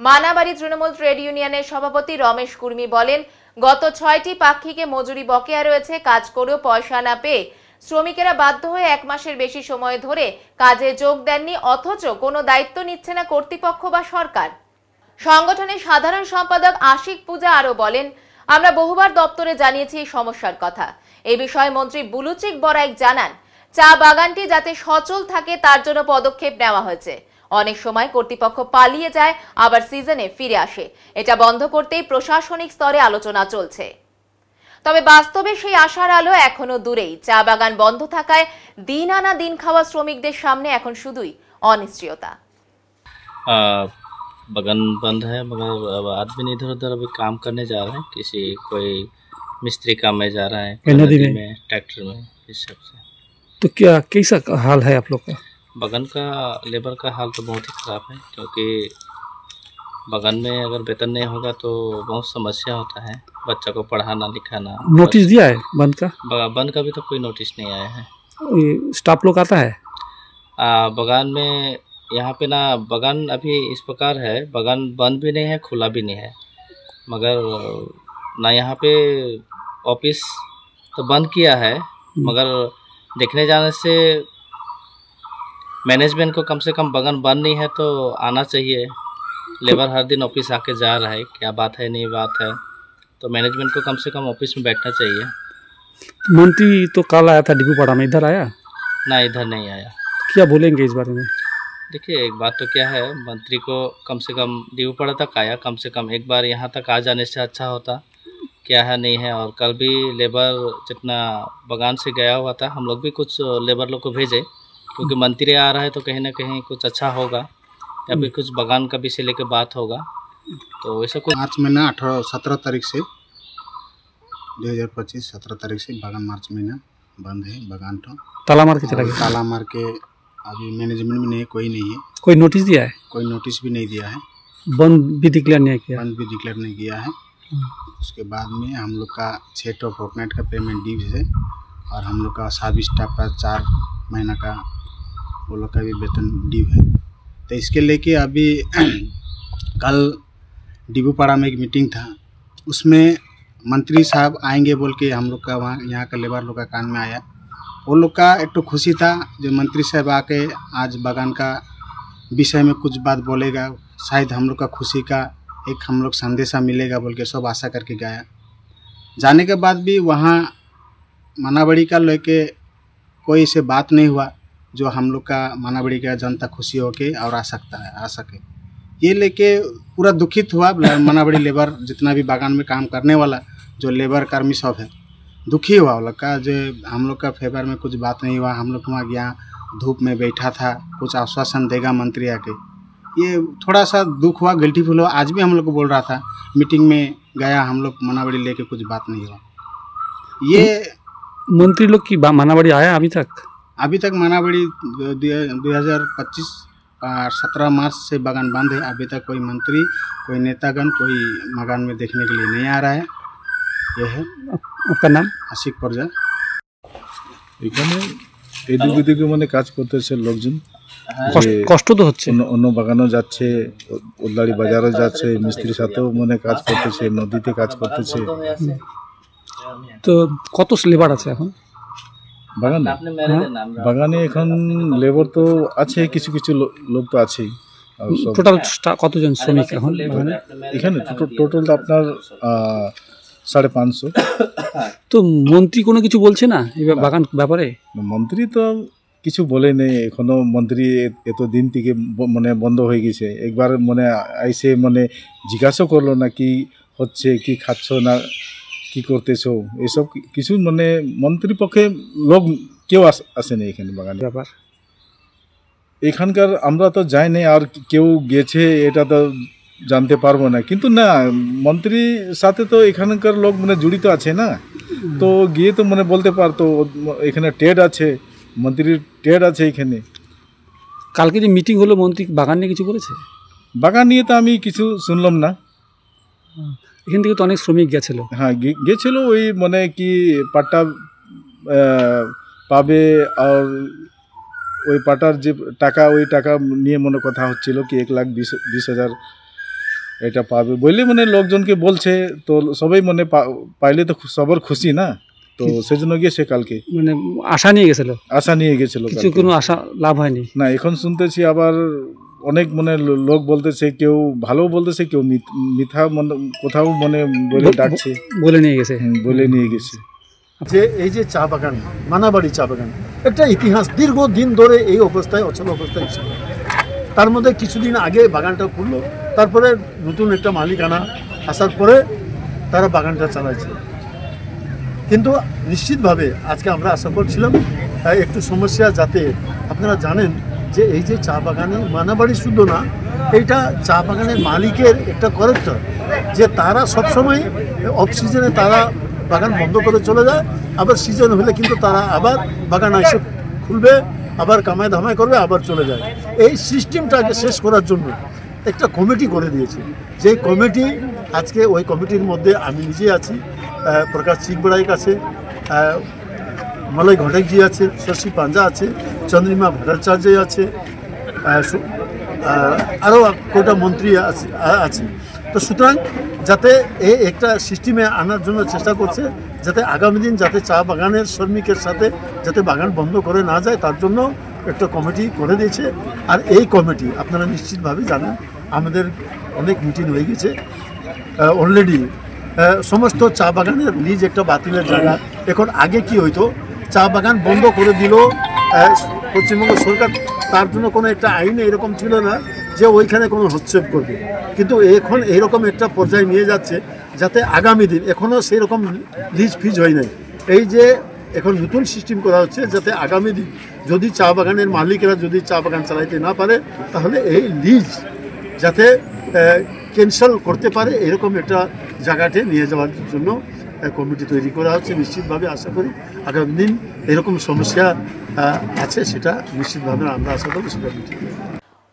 মানাবাড়ি তৃণমূল ট্রেড ইউনিয়নের সভাপতি রমেশ কুর্মি বলেন, গত 6টি পাক্ষিকে মজুরি বকেয়া রয়েছে। কাজ করেও পয়সা না পেয়ে শ্রমিকেরা বাধ্য হয়ে 1 মাসের বেশি সময় ধরে কাজে যোগ দেননি, অথচ কোনো দায়িত্ব নিচ্ছে না কর্তৃপক্ষ বা সরকার। সংগঠনের সাধারণ সম্পাদক আশিক পূজা আরো বলেন, আমরা বহুবার দপ্তরে জানিয়েছি এই সমস্যার কথা। এই বিষয়ে মন্ত্রী বুলুচিক বরাইক জানান, চা বাগানটি যাতে সচল থাকে তার জন্য পদক্ষেপ নেওয়া হয়েছে। অনেক সময় কর্তৃপক্ষ পালিয়ে যায়, আবার সিজনে ফিরে আসে। এটা বন্ধ করতেই প্রশাসনিক স্তরে আলোচনা চলছে। তবে বাস্তবে সেই আশার আলো এখনো দূরেই। চা বাগান বন্ধ থাকায় দিন আনা দিন খাওয়া শ্রমিকদের সামনে এখন শুধুই অনিশ্চয়তা। बगान बंद है, मगर अब आदमी इधर उधर अभी काम करने जा रहे हैं। किसी कोई मिस्त्री काम में जा रहा है, नदी में, ट्रैक्टर में, इस सब से। तो क्या कैसा हाल है आप लोग का? बगान का लेबर का हाल तो बहुत ही ख़राब है, क्योंकि बगान में अगर वेतन नहीं होगा तो बहुत समस्या होता है। बच्चा को पढ़ाना लिखाना। नोटिस दिया है बंद का? बंद का भी तो कोई नोटिस नहीं आया है। स्टाफ लोग आता है? बगान में यहाँ पे ना बगान अभी इस प्रकार है, बगान बंद भी नहीं है, खुला भी नहीं है, मगर ना यहाँ पे ऑफिस तो बंद किया है, मगर देखने जाने से मैनेजमेंट को कम से कम बगान बंद नहीं है तो आना चाहिए। लेबर हर दिन ऑफिस आके जा रहा है, क्या बात है नहीं बात है, तो मैनेजमेंट को कम से कम ऑफिस में बैठना चाहिए। मंत्री तो कल आया था डिब्रूपाड़ा में, इधर आया? ना इधर नहीं आया। क्या बोलेंगे इस बारे में? देखिए एक बात तो क्या है, मंत्री को कम से कम डिब्रूपाड़ा तक आया, कम से कम एक बार यहाँ तक आ जाने से अच्छा होता, क्या है नहीं है। और कल भी लेबर जितना बगान से गया हुआ था, हम लोग भी कुछ लेबर लोग को भेजे, क्योंकि मंत्री आ रहा है तो कहीं ना कहीं कुछ अच्छा होगा या फिर कुछ बगान का विषय लेकर बात होगा। तो वैसा कुछ मार्च महीना 17 तारीख से 2025 17 तारीख से बगान मार्च महीना बंद है। बगान तो ताला मार के चला गया। ताला मार के अभी मैनेजमेंट भी नहीं है, कोई नहीं है। कोई नोटिस दिया है? कोई नोटिस भी नहीं दिया है। बंद भी डिक्लेयर नहीं किया? बंद भी डिक्लेयर नहीं किया है। उसके बाद में हम लोग का 6 फोर्टनाइट का पेमेंट ड्यू है और हम लोग का सब स्टाफ का 4 महीना का वो लोग का भी वेतन ड्यू है। तो इसके लेके अभी कल डिब्रूपाड़ा में एक मीटिंग था, उसमें मंत्री साहब आएंगे बोल के हम लोग का वहाँ यहाँ का लेबर लोग का कान में आया। वो लोग का एक तो खुशी था जो मंत्री साहब आके आज बगान का विषय में कुछ बात बोलेगा, शायद हम लोग का खुशी का एक हम लोग संदेशा मिलेगा बोल के सब आशा करके गया। जाने के बाद भी वहाँ मनाबड़ी का लेके कोई से बात नहीं हुआ जो हम लोग का मनाबड़ी का जनता खुशी होके और आ सके। ये लेके पूरा दुखित हुआ मनाबड़ी लेबर, जितना भी बागान में काम करने वाला जो लेबर कर्मी सब है, दुखी हुआ। वो लोग का जो हम लोग का फेवर में कुछ बात नहीं हुआ। हम लोग वहाँ गया, धूप में बैठा था, कुछ आश्वासन देगा मंत्री आके, ये थोड़ा सा दुख हुआ, गिल्टी फील हुआ। आज भी हम लोग को बोल रहा था, मीटिंग में गया हम लोग, मनाबड़ी लेके कुछ बात नहीं हुआ। ये मंत्री लोग की मनाबड़ी आया अभी तक मनाबड़ी 2025 और 17 मार्च से बगान बंद है। अभी तक कोई मंत्री, कोई नेतागण कोई बगान में देखने के लिए नहीं आ रहा है। यह है। आपका नाम? आशिक परजा। এখানে এদিক ওদিকে মানে কাজ করতেছে লোকজন, কষ্ট তো হচ্ছে, অন্য বাগানও যাচ্ছে, ওদলাড়ি বাজারও যাচ্ছে, মিস্ত্রির সাথেও মানে কাজ করতেছে, নদীতে কাজ করতেছে। তো কত লেবার আছে এখন বাগানে? বাগানে এখন লেবার তো আছে, কিছু কিছু লোক তো আছেই। টোটাল কতজন শ্রমিক এখন এখানে? টোটাল আপনার 550। তো মন্ত্রী কোনো কিছু বলছে না এবার বাগান ব্যাপারে? মন্ত্রী তো কিছু বলে নেই এখনো। মন্ত্রী এত দিন থেকে মানে বন্ধ হয়ে গেছে। একবার মানে আইসে মানে জিজ্ঞাসা করলো না কি হচ্ছে, কি খাচ্ছ না, কি করতেছো, এসব কিছু মানে মন্ত্রীর পক্ষে লোক কেউ আসেনি এখানে বাগানে। ব্যাপার এখানকার আমরা তো যাই নাই, আর কেউ গেছে এটা তো জানতে পারবো না। কিন্তু না, মন্ত্রীর সাথে তো এখানকার লোক মানে জড়িত আছে না, তো গিয়ে তো মানে বলতে পারতো। এখানে ট্রেড আছে, মন্ত্রীর ট্রেড আছে এখানে। কালকে যে মিটিং হলো, মন্ত্রী বাগান নিয়ে কিছু বলেছে? বাগান নিয়ে তো আমি কিছু শুনলাম না। এখান থেকে তো অনেক শ্রমিক গেছিলো। হ্যাঁ গেছিলো, ওই মানে কি পাট্টা পাবে, আর ওই পাটার যে টাকা, ওই টাকা নিয়ে মনে কথা হচ্ছিল কি 1,20,000 এটা পাবে বলে মানে লোকজনকে বলছে। তো সবাই মানে পাইলে তো সবার খুশি না, তো সেজন্য গিয়েছে কালকে। মানে আশা নিয়ে গেছিল? আশা নিয়ে গেছিল, কিছু কোনো আশা লাভ হয়নি না। এখন শুনতেছি আবার অনেক মানে লোক বলতেছে, কেউ ভালো বলতেছে, কেউ মিথ্যা কোথাও মানে বলে ডাকছে, বলে নিয়ে গেছে। বলে নিয়ে গেছে। যে এই যে চা বাগান, মানাবাড়ি চা বাগান একটা ইতিহাস, দীর্ঘদিন ধরে এই অবস্থায় অচল অবস্থায় ছিল। তার মধ্যে কিছুদিন আগে বাগানটা খুললো, তারপরে নতুন একটা মালিকানা আসার পরে তারা বাগানটা চালাইছে। কিন্তু নিশ্চিতভাবে আজকে আমরা আশা করছিলাম একটু সমস্যা, যাতে আপনারা জানেন যে এই যে চা বাগানে মানাবাড়ি শুধু না, এইটা চা বাগানের মালিকের একটা ক্যারেক্টার, যে তারা সবসময় অফ সিজনে তারা বাগান বন্ধ করে চলে যায়, আবার সিজন হলে কিন্তু তারা আবার বাগান এসে খুলবে, আবার কামাই ধামাই করবে, আবার চলে যায়। এই সিস্টেমটাকে শেষ করার জন্য একটা কমিটি করে দিয়েছে, যে কমিটি আজকে ওই কমিটির মধ্যে আমি নিজে আছি, প্রকাশ চিকবড়াইক আছে, মলয় ঘটকজি আছে, শশী পাঞ্জা আছে, চন্দ্রিমা ভট্টাচার্য আছে, আরও কটা মন্ত্রী আছে। তো সুতরাং যাতে এই একটা সিস্টেমে আনার জন্য চেষ্টা করছে, যাতে আগামী দিন যাতে চা বাগানের শ্রমিকের সাথে যাতে বাগান বন্ধ করে না যায়, তার জন্য একটা কমিটি করে দিয়েছে। আর এই কমিটি আপনারা নিশ্চিতভাবে জানেন, আমাদের অনেক মিটিং হয়ে গেছে অলরেডি। সমস্ত চা বাগানের লিজ একটা বাতিলের জায়গা। এখন আগে কি হইতো, চা বাগান বন্ধ করে দিল পশ্চিমবঙ্গ সরকার, তার জন্য কোনো একটা আইন এরকম ছিল না যে ওইখানে কোনো হস্তক্ষেপ করবে। কিন্তু এখন এইরকম একটা পর্যায়ে নিয়ে যাচ্ছে যাতে আগামী দিন, এখনও সেই রকম লিজ ফিজ হয় নাই, এই যে এখন নতুন সিস্টেম করা হচ্ছে যাতে আগামী দিন যদি চা বাগানের মালিকেরা যদি চা বাগান চালাইতে না পারে, তাহলে এই লিজ যাতে ক্যান্সেল করতে পারে, এরকম একটা জায়গাতে নিয়ে যাওয়ার জন্য কমিটি তৈরি করা হচ্ছে। নিশ্চিতভাবে আশা করি আগামী দিন এরকম সমস্যা আছে সেটা নিশ্চিতভাবে আমরা আশা করি সেটা মিটিয়ে দেব।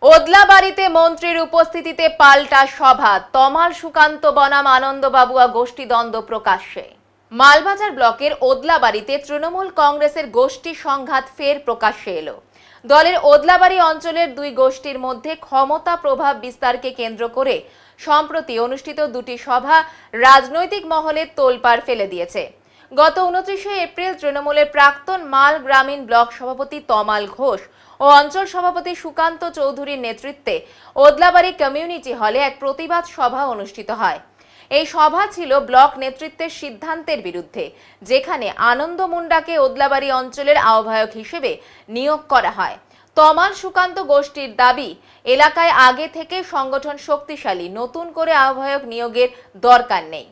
ওদলাবাড়িতে মন্ত্রীর উপস্থিতিতে পাল্টা সভা, তমাল সুকান্ত বনাম আনন্দবাবুয়া গোষ্ঠীদ্বন্দ্ব প্রকাশ্যে। মালবাজার ব্লকের ওদলাবাড়িতে তৃণমূল কংগ্রেসের গোষ্ঠী সংঘাত ফের প্রকাশ্যে এলো। দলের ওদলাবাড়ি অঞ্চলের দুই গোষ্ঠীর মধ্যে ক্ষমতা প্রভাব বিস্তারকে কেন্দ্র করে সম্প্রতি অনুষ্ঠিত দুটি সভা রাজনৈতিক মহলে তোলপাড় ফেলে দিয়েছে। গত 29শে এপ্রিল তৃণমূলের প্রাক্তন মাল গ্রামীণ ব্লক সভাপতি তমাল ঘোষ ও অঞ্চল সভাপতি সুকান্ত চৌধুরীর নেতৃত্বে ওদলাবাড়ি কমিউনিটি হলে এক প্রতিবাদ সভা অনুষ্ঠিত হয়। এই সভা ছিল ব্লক নেতৃত্বের সিদ্ধান্তের বিরুদ্ধে, যেখানে আনন্দ মুন্ডাকে ওদলাবাড়ি অঞ্চলের আহ্বায়ক হিসেবে নিয়োগ করা হয়। তমাল সুকান্ত গোষ্ঠীর দাবি, এলাকায় আগে থেকে সংগঠন শক্তিশালী, নতুন করে আহ্বায়ক নিয়োগের দরকার নেই।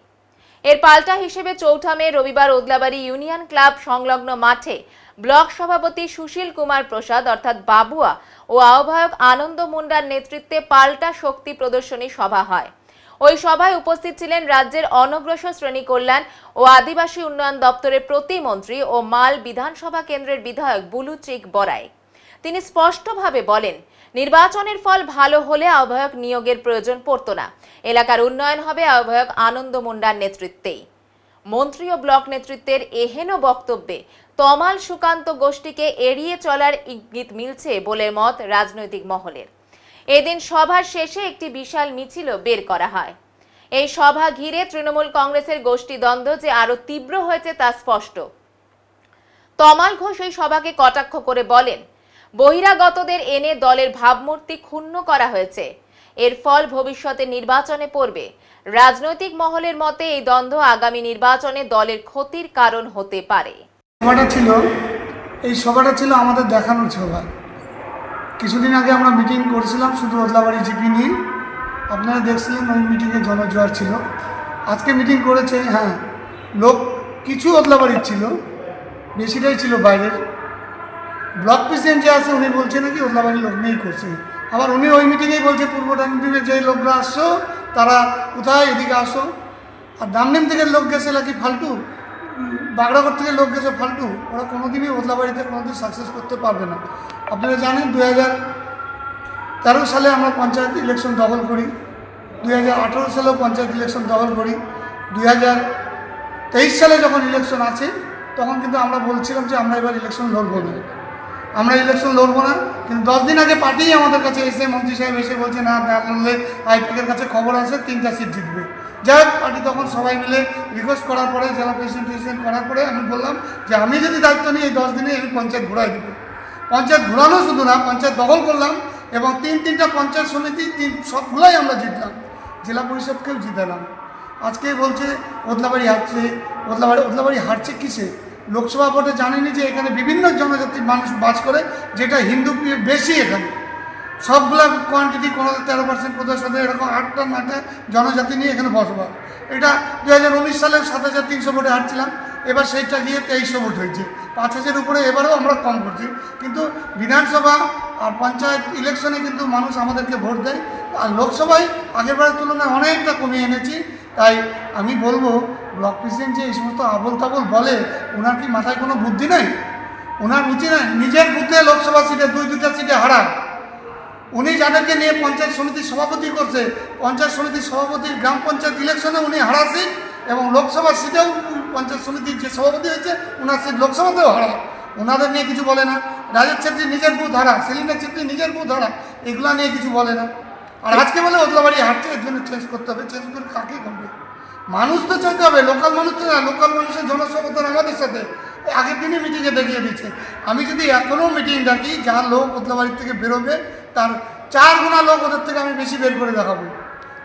এর পাল্টা হিসেবে ৪ মে রবিবার ওদলাবাড়ি ইউনিয়ন ক্লাব সংলগ্ন মাঠে ব্লক সভাপতি সুশীল কুমার প্রসাদ অর্থাৎ বাবুয়া ও আহ্বায়ক আনন্দ মুন্ডার নেতৃত্বে পাল্টা শক্তি প্রদর্শনী সভা হয়। ওই সভায় উপস্থিত ছিলেন রাজ্যের অনগ্রসর শ্রেণী কল্যাণ ও আদিবাসী উন্নয়ন দপ্তরের প্রতিমন্ত্রী ও মাল বিধানসভা কেন্দ্রের বিধায়ক বুলু চিক বরাই। তিনি স্পষ্টভাবে বলেন, নির্বাচনের ফল ভালো হলে আহ্বায়ক নিয়োগের প্রয়োজন পড়তো না, এলাকার উন্নয়ন হবে আহ্বায়ক আনন্দ মুন্ডার নেতৃত্বেই। মন্ত্রী ও ব্লক নেতৃত্বের এহেন বক্তব্যে তমাল সুকান্ত গোষ্ঠীকে এড়িয়ে চলার ইঙ্গিত মিলছে বলে মত রাজনৈতিক মহলের। এদিন সভার শেষে একটি বিশাল মিছিলও বের করা হয়। এই সভা ঘিরে তৃণমূল কংগ্রেসের গোষ্ঠীদ্বন্দ্ব যে আরো তীব্র হয়েছে তা স্পষ্ট। তমাল ঘোষ এই সভাকে কটাক্ষ করে বলেন, বহিরাগতদের এনে দলের ভাবমূর্তি ক্ষুণ্ণ করা হয়েছে, এর ফল ভবিষ্যতে নির্বাচনে পড়বে। রাজনৈতিক মহলের মতে এই দ্বন্দ্ব আগামী নির্বাচনে দলের ক্ষতির কারণ হতে পারে। এই সভাটা ছিল আমাদের দেখানোর সভা। কিছুদিন আগে আমরা মিটিং করছিলাম শুধু ওদলাবাড়ি জিপি নিয়ে, আপনারা দেখছিলেন ওই মিটিংয়ে জনজোয়ার ছিল। আজকে মিটিং করেছে, হ্যাঁ লোক কিছু ওদলাবাড়ির ছিল, বেশিটাই ছিল বাইরের। ব্লক প্রেসিডেন্ট যে আছে উনি বলছে নাকি ওদলাবাড়ির লোক নিয়েই করছে। আবার উনি ওই মিটিংয়েই বলছে পূর্ব ডানডিমে যে লোকরা আসছো তারা কোথায়, এদিকে আসো। আর ডানডিম থেকে লোক গেছে নাকি ফালতু, বাগড়াগড় থেকে লোক গেছে ফালতু, ওরা কোনোদিনই ওদলাবাড়িতে কোনোদিন সাকসেস করতে পারবে না। আপনারা জানেন 2013 সালে আমরা পঞ্চায়েত ইলেকশন দখল করি, 2018 সালেও পঞ্চায়েত ইলেকশন দখল করি, 2023 সালে যখন ইলেকশন আছে তখন কিন্তু আমরা বলছিলাম যে আমরা এবার ইলেকশন লড়বো না, কিন্তু 10 দিন আগে পার্টি আমাদের কাছে এসে মন্ত্রী সাহেব এসে বলছে না লড়লে আইপিকের কাছে খবর আছে 3টা সিট জিতবে। যাই হোক, পার্টি তখন সবাই মিলে রিকোয়েস্ট করার পরে, জেলা প্রেসিডেন্ট করার পরে আমি বললাম যে আমি যদি দায়িত্ব নিই এই 10 দিনে আমি পঞ্চায়েত ঘুরাই দেবো। পঞ্চায়েত ঘুরানো শুধু না, পঞ্চায়েত দখল করলাম এবং 3টা পঞ্চায়েত সমিতি সবগুলাই আমরা জিতলাম, জেলা পরিষদকেও জিতালাম। আজকে বলছে ওদলাবাড়ি হারছে, ওদলাবাড়ি হারছে কিসে? লোকসভা ভোটে জানেনি যে এখানে বিভিন্ন জনজাতির মানুষ বাস করে, যেটা হিন্দু বেশি। এখানে সবগুলা কোয়ান্টিটি, কোনো 13% কোথাও সাথে এরকম 8টা 9টা জনজাতি নিয়ে এখানে বসবাস। এটা 2019 সালে 7300 ভোটে হারছিলাম, এবার সেইটা গিয়ে 2300 ভোট হয়েছে, 5000 উপরে এবারেও আমরা কম করছি। কিন্তু বিধানসভা আর পঞ্চায়েত ইলেকশনে কিন্তু মানুষ আমাদেরকে ভোট দেয়, আর লোকসভায় আগেরবারের তুলনায় অনেকটা কমিয়ে এনেছি। তাই আমি বলবো ব্লক প্রেসিডেন্ট যে এই সমস্ত আবল তাবল বলে, ওনার কি মাথায় কোনো বুদ্ধি নেই? ওনার উচিত নয় নিজের বুদ্ধে লোকসভা সিটে 2টা সিটে হারা। উনি যাদেরকে নিয়ে পঞ্চায়েত সমিতির সভাপতি করছে, পঞ্চায়েত সমিতির সভাপতির গ্রাম পঞ্চায়েত ইলেকশনে উনি হারা সিট, এবং লোকসভা সিটেও পঞ্চায়েত সমিতির যে সভাপতি হয়েছে ওনার সিট লোকসভাতেও হারা। ওনাদের নিয়ে কিছু বলে না। রাজেশ ছেত্রী নিজের বুথ হারা, সেলিনা ছেত্রী নিজের বুথ হারা, এগুলা নিয়ে কিছু বলে না। আর আজকে বলে ওদলাবাড়ি হাঁটছে, এর জন্য চেঞ্জ করতে হবে। চেঞ্জ করে কাকে করবে? মানুষ তো চাইতে হবে, লোকাল মানুষ তো না। লোকাল মানুষের জনসংখ্যা আমাদের সাথে আগের দিনে মিটিংয়ে দেখিয়ে দিচ্ছে। আমি যদি এখনও মিটিং ডাকি, যার লোক ওদলাবাড়ির থেকে বেরোবে তার 4 গুণা লোক ওদের থেকে আমি বেশি বের করে দেখাবো।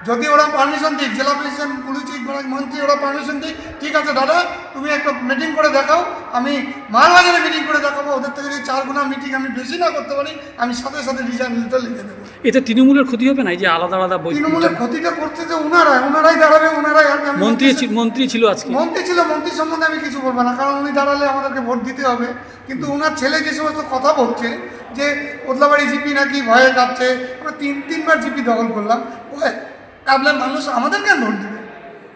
যদি ওরা পারমিশন দিক, জেলা প্রেসিডেন্ট, পুলিশ চিফ, মন্ত্রী ওরা পারমিশন দিক, ঠিক আছে দাদা তুমি একটা মিটিং করে দেখাও, আমি মালবাজারে মিটিং করে দেখাবো। ওদের থেকে যদি 4 গুণা মিটিং আমি বেশি না করতে পারি, আমি সাথে সাথে রিজাইন লেটার লিখে দেবো। এতে তৃণমূলের ক্ষতি হবে না? এই যে আলাদা আলাদা তৃণমূলের ক্ষতিটা করছে যে ওনারাই দাঁড়াবে, ওনারাই। মন্ত্রী ছিল আজকে, মন্ত্রী ছিল, মন্ত্রী সম্বন্ধে আমি কিছু বলবো না, কারণ উনি দাঁড়ালে আমাদেরকে ভোট দিতে হবে। কিন্তু ওনার ছেলে যে সমস্ত কথা বলছে যে ওদলাবাড়ি জিপি নাকি ভয়ে কাঁপছে, আমরা 3বার জিপি দখল করলাম, কাঁপলে মানুষ আমাদের কেন ভোট দেবে?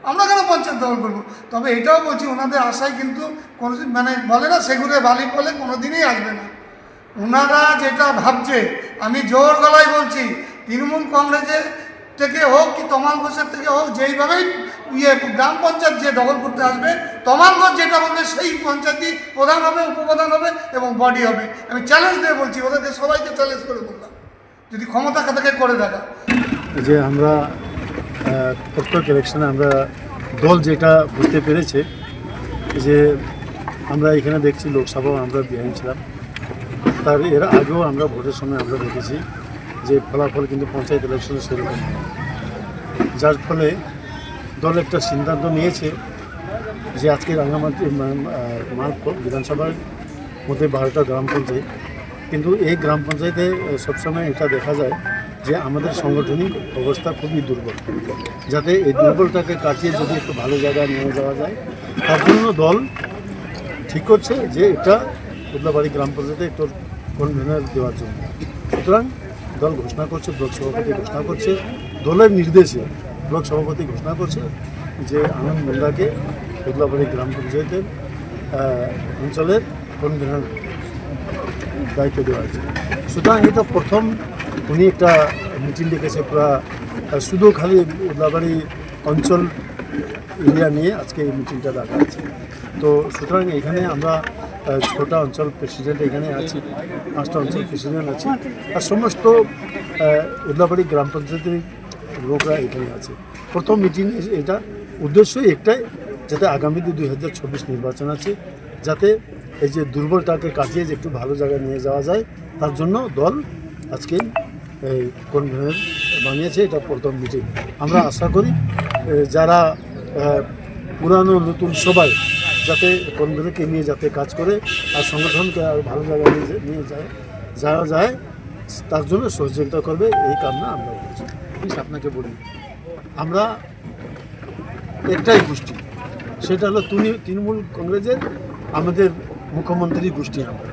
আমরা কেন পঞ্চায়েত দখল করবো? তবে এটাও বলছি, ওনাদের আশায় কিন্তু কোনো মানে বলে না সেগুড়ে বালি ফলে কোনো দিনই আসবে না। ওনারা যেটা ভাবছে, আমি জোর গলায় বলছি, তৃণমূল কংগ্রেসের থেকে হোক কি তমাল ঘোষের থেকে হোক, যেইভাবেই গ্রাম পঞ্চায়েত যে দখল করতে আসবে, তমাল ঘোষ যেটা বলবে সেই পঞ্চায়েতই প্রধান হবে, উপপ্রধান হবে এবং বডি হবে। আমি চ্যালেঞ্জ দিয়ে বলছি, ওদেরকে সবাইকে চ্যালেঞ্জ করে বললাম, যদি ক্ষমতা থেকে করে দেখা। যে আমরা প্রত্যেক ইলেকশনে আমরা দল যেটা বুঝতে পেরেছে যে আমরা এখানে দেখছি লোকসভাও আমরা বিহাইন্ড ছিলাম, তার এর আগেও আমরা ভোটের সময় আমরা দেখেছি যে ফলাফল কিন্তু পঞ্চায়েত ইলেকশনে সেরকম, যার ফলে দল একটা সিদ্ধান্ত নিয়েছে যে আজকে রাঙ্গামাটি মালপুর বিধানসভার মধ্যে 12টা গ্রাম পঞ্চায়েত, কিন্তু এই গ্রাম পঞ্চায়েতে সবসময় এটা দেখা যায় যে আমাদের সাংগঠনিক অবস্থা খুবই দুর্বল। যাতে এই দুর্বলটাকে কাটিয়ে যদি একটু ভালো জায়গায় নিয়ে যাওয়া যায়, তার জন্য দল ঠিক করছে যে এটা ওদলাবাড়ি গ্রাম পঞ্চায়েতে একটু কনভেনার দেওয়ার জন্য। সুতরাং দল ঘোষণা করছে, ব্লক সভাপতি ঘোষণা করছে, দলের নির্দেশে ব্লক সভাপতি ঘোষণা করছে যে আনন্দ মোল্লাকে ওদলাবাড়ি গ্রাম পঞ্চায়েতের অঞ্চলের কনভেনার দায়িত্ব দেওয়া হয়েছে। সুতরাং এটা প্রথম উনি একটা মিটিং ডেকেছে, পুরা শুধু খালি ওদলাবাড়ি অঞ্চল এরিয়া নিয়ে আজকে এই মিটিংটা ডাকা আছে। তো সুতরাং এখানে আমরা 6টা অঞ্চল প্রেসিডেন্ট এখানে আছি, 5টা অঞ্চল প্রেসিডেন্ট আছে, আর সমস্ত ওদলাবাড়ি গ্রাম পঞ্চায়েতের লোকরা এখানে আছে। প্রথম মিটিং এটা উদ্দেশ্যই একটাই, যাতে আগামীতে 2024 নির্বাচন আছে, যাতে এই যে দুর্বলটাকে কাটিয়ে যে একটু ভালো জায়গায় নিয়ে যাওয়া যায়, তার জন্য দল আজকে এই কনভেনার বানিয়েছে। এটা প্রথম মিটিং। আমরা আশা করি যারা পুরানো নতুন সবাই যাতে কনভেনারকে নিয়ে যাতে কাজ করে আর সংগঠনকে আর ভালো জায়গায় নিয়ে যাওয়া যায়, তার জন্য সহযোগিতা করবে, এই কামনা আমরা করছি। আপনাকে বলি, আমরা একটাই গোষ্ঠী, সেটা হলো তৃণমূল কংগ্রেসের আমাদের মুখ্যমন্ত্রী গোষ্ঠী আমরা।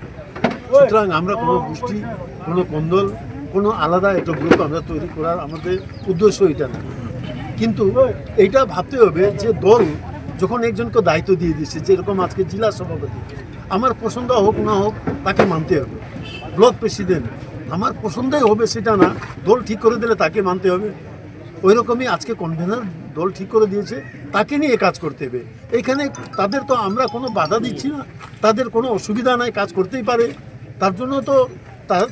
সুতরাং আমরা কোনো গোষ্ঠী, কোনো কোন্দল, কোনো আলাদা একটা গ্রুপ আমরা তৈরি করার আমাদের উদ্দেশ্য এটা না। কিন্তু এইটা ভাবতে হবে যে দল যখন একজনকে দায়িত্ব দিয়ে দিচ্ছে, যেরকম আজকে জেলা সভাপতি, আমার পছন্দ হোক না হোক তাকে মানতে হবে। ব্লক প্রেসিডেন্ট আমার পছন্দই হবে সেটা না, দল ঠিক করে দিলে তাকে মানতে হবে। ওই রকমই আজকে কনভেনার দল ঠিক করে দিয়েছে, তাকে নিয়ে কাজ করতে হবে। এখানে তাদের তো আমরা কোনো বাধা দিচ্ছি না, তাদের কোনো অসুবিধা নাই, কাজ করতেই পারে। তার জন্য তো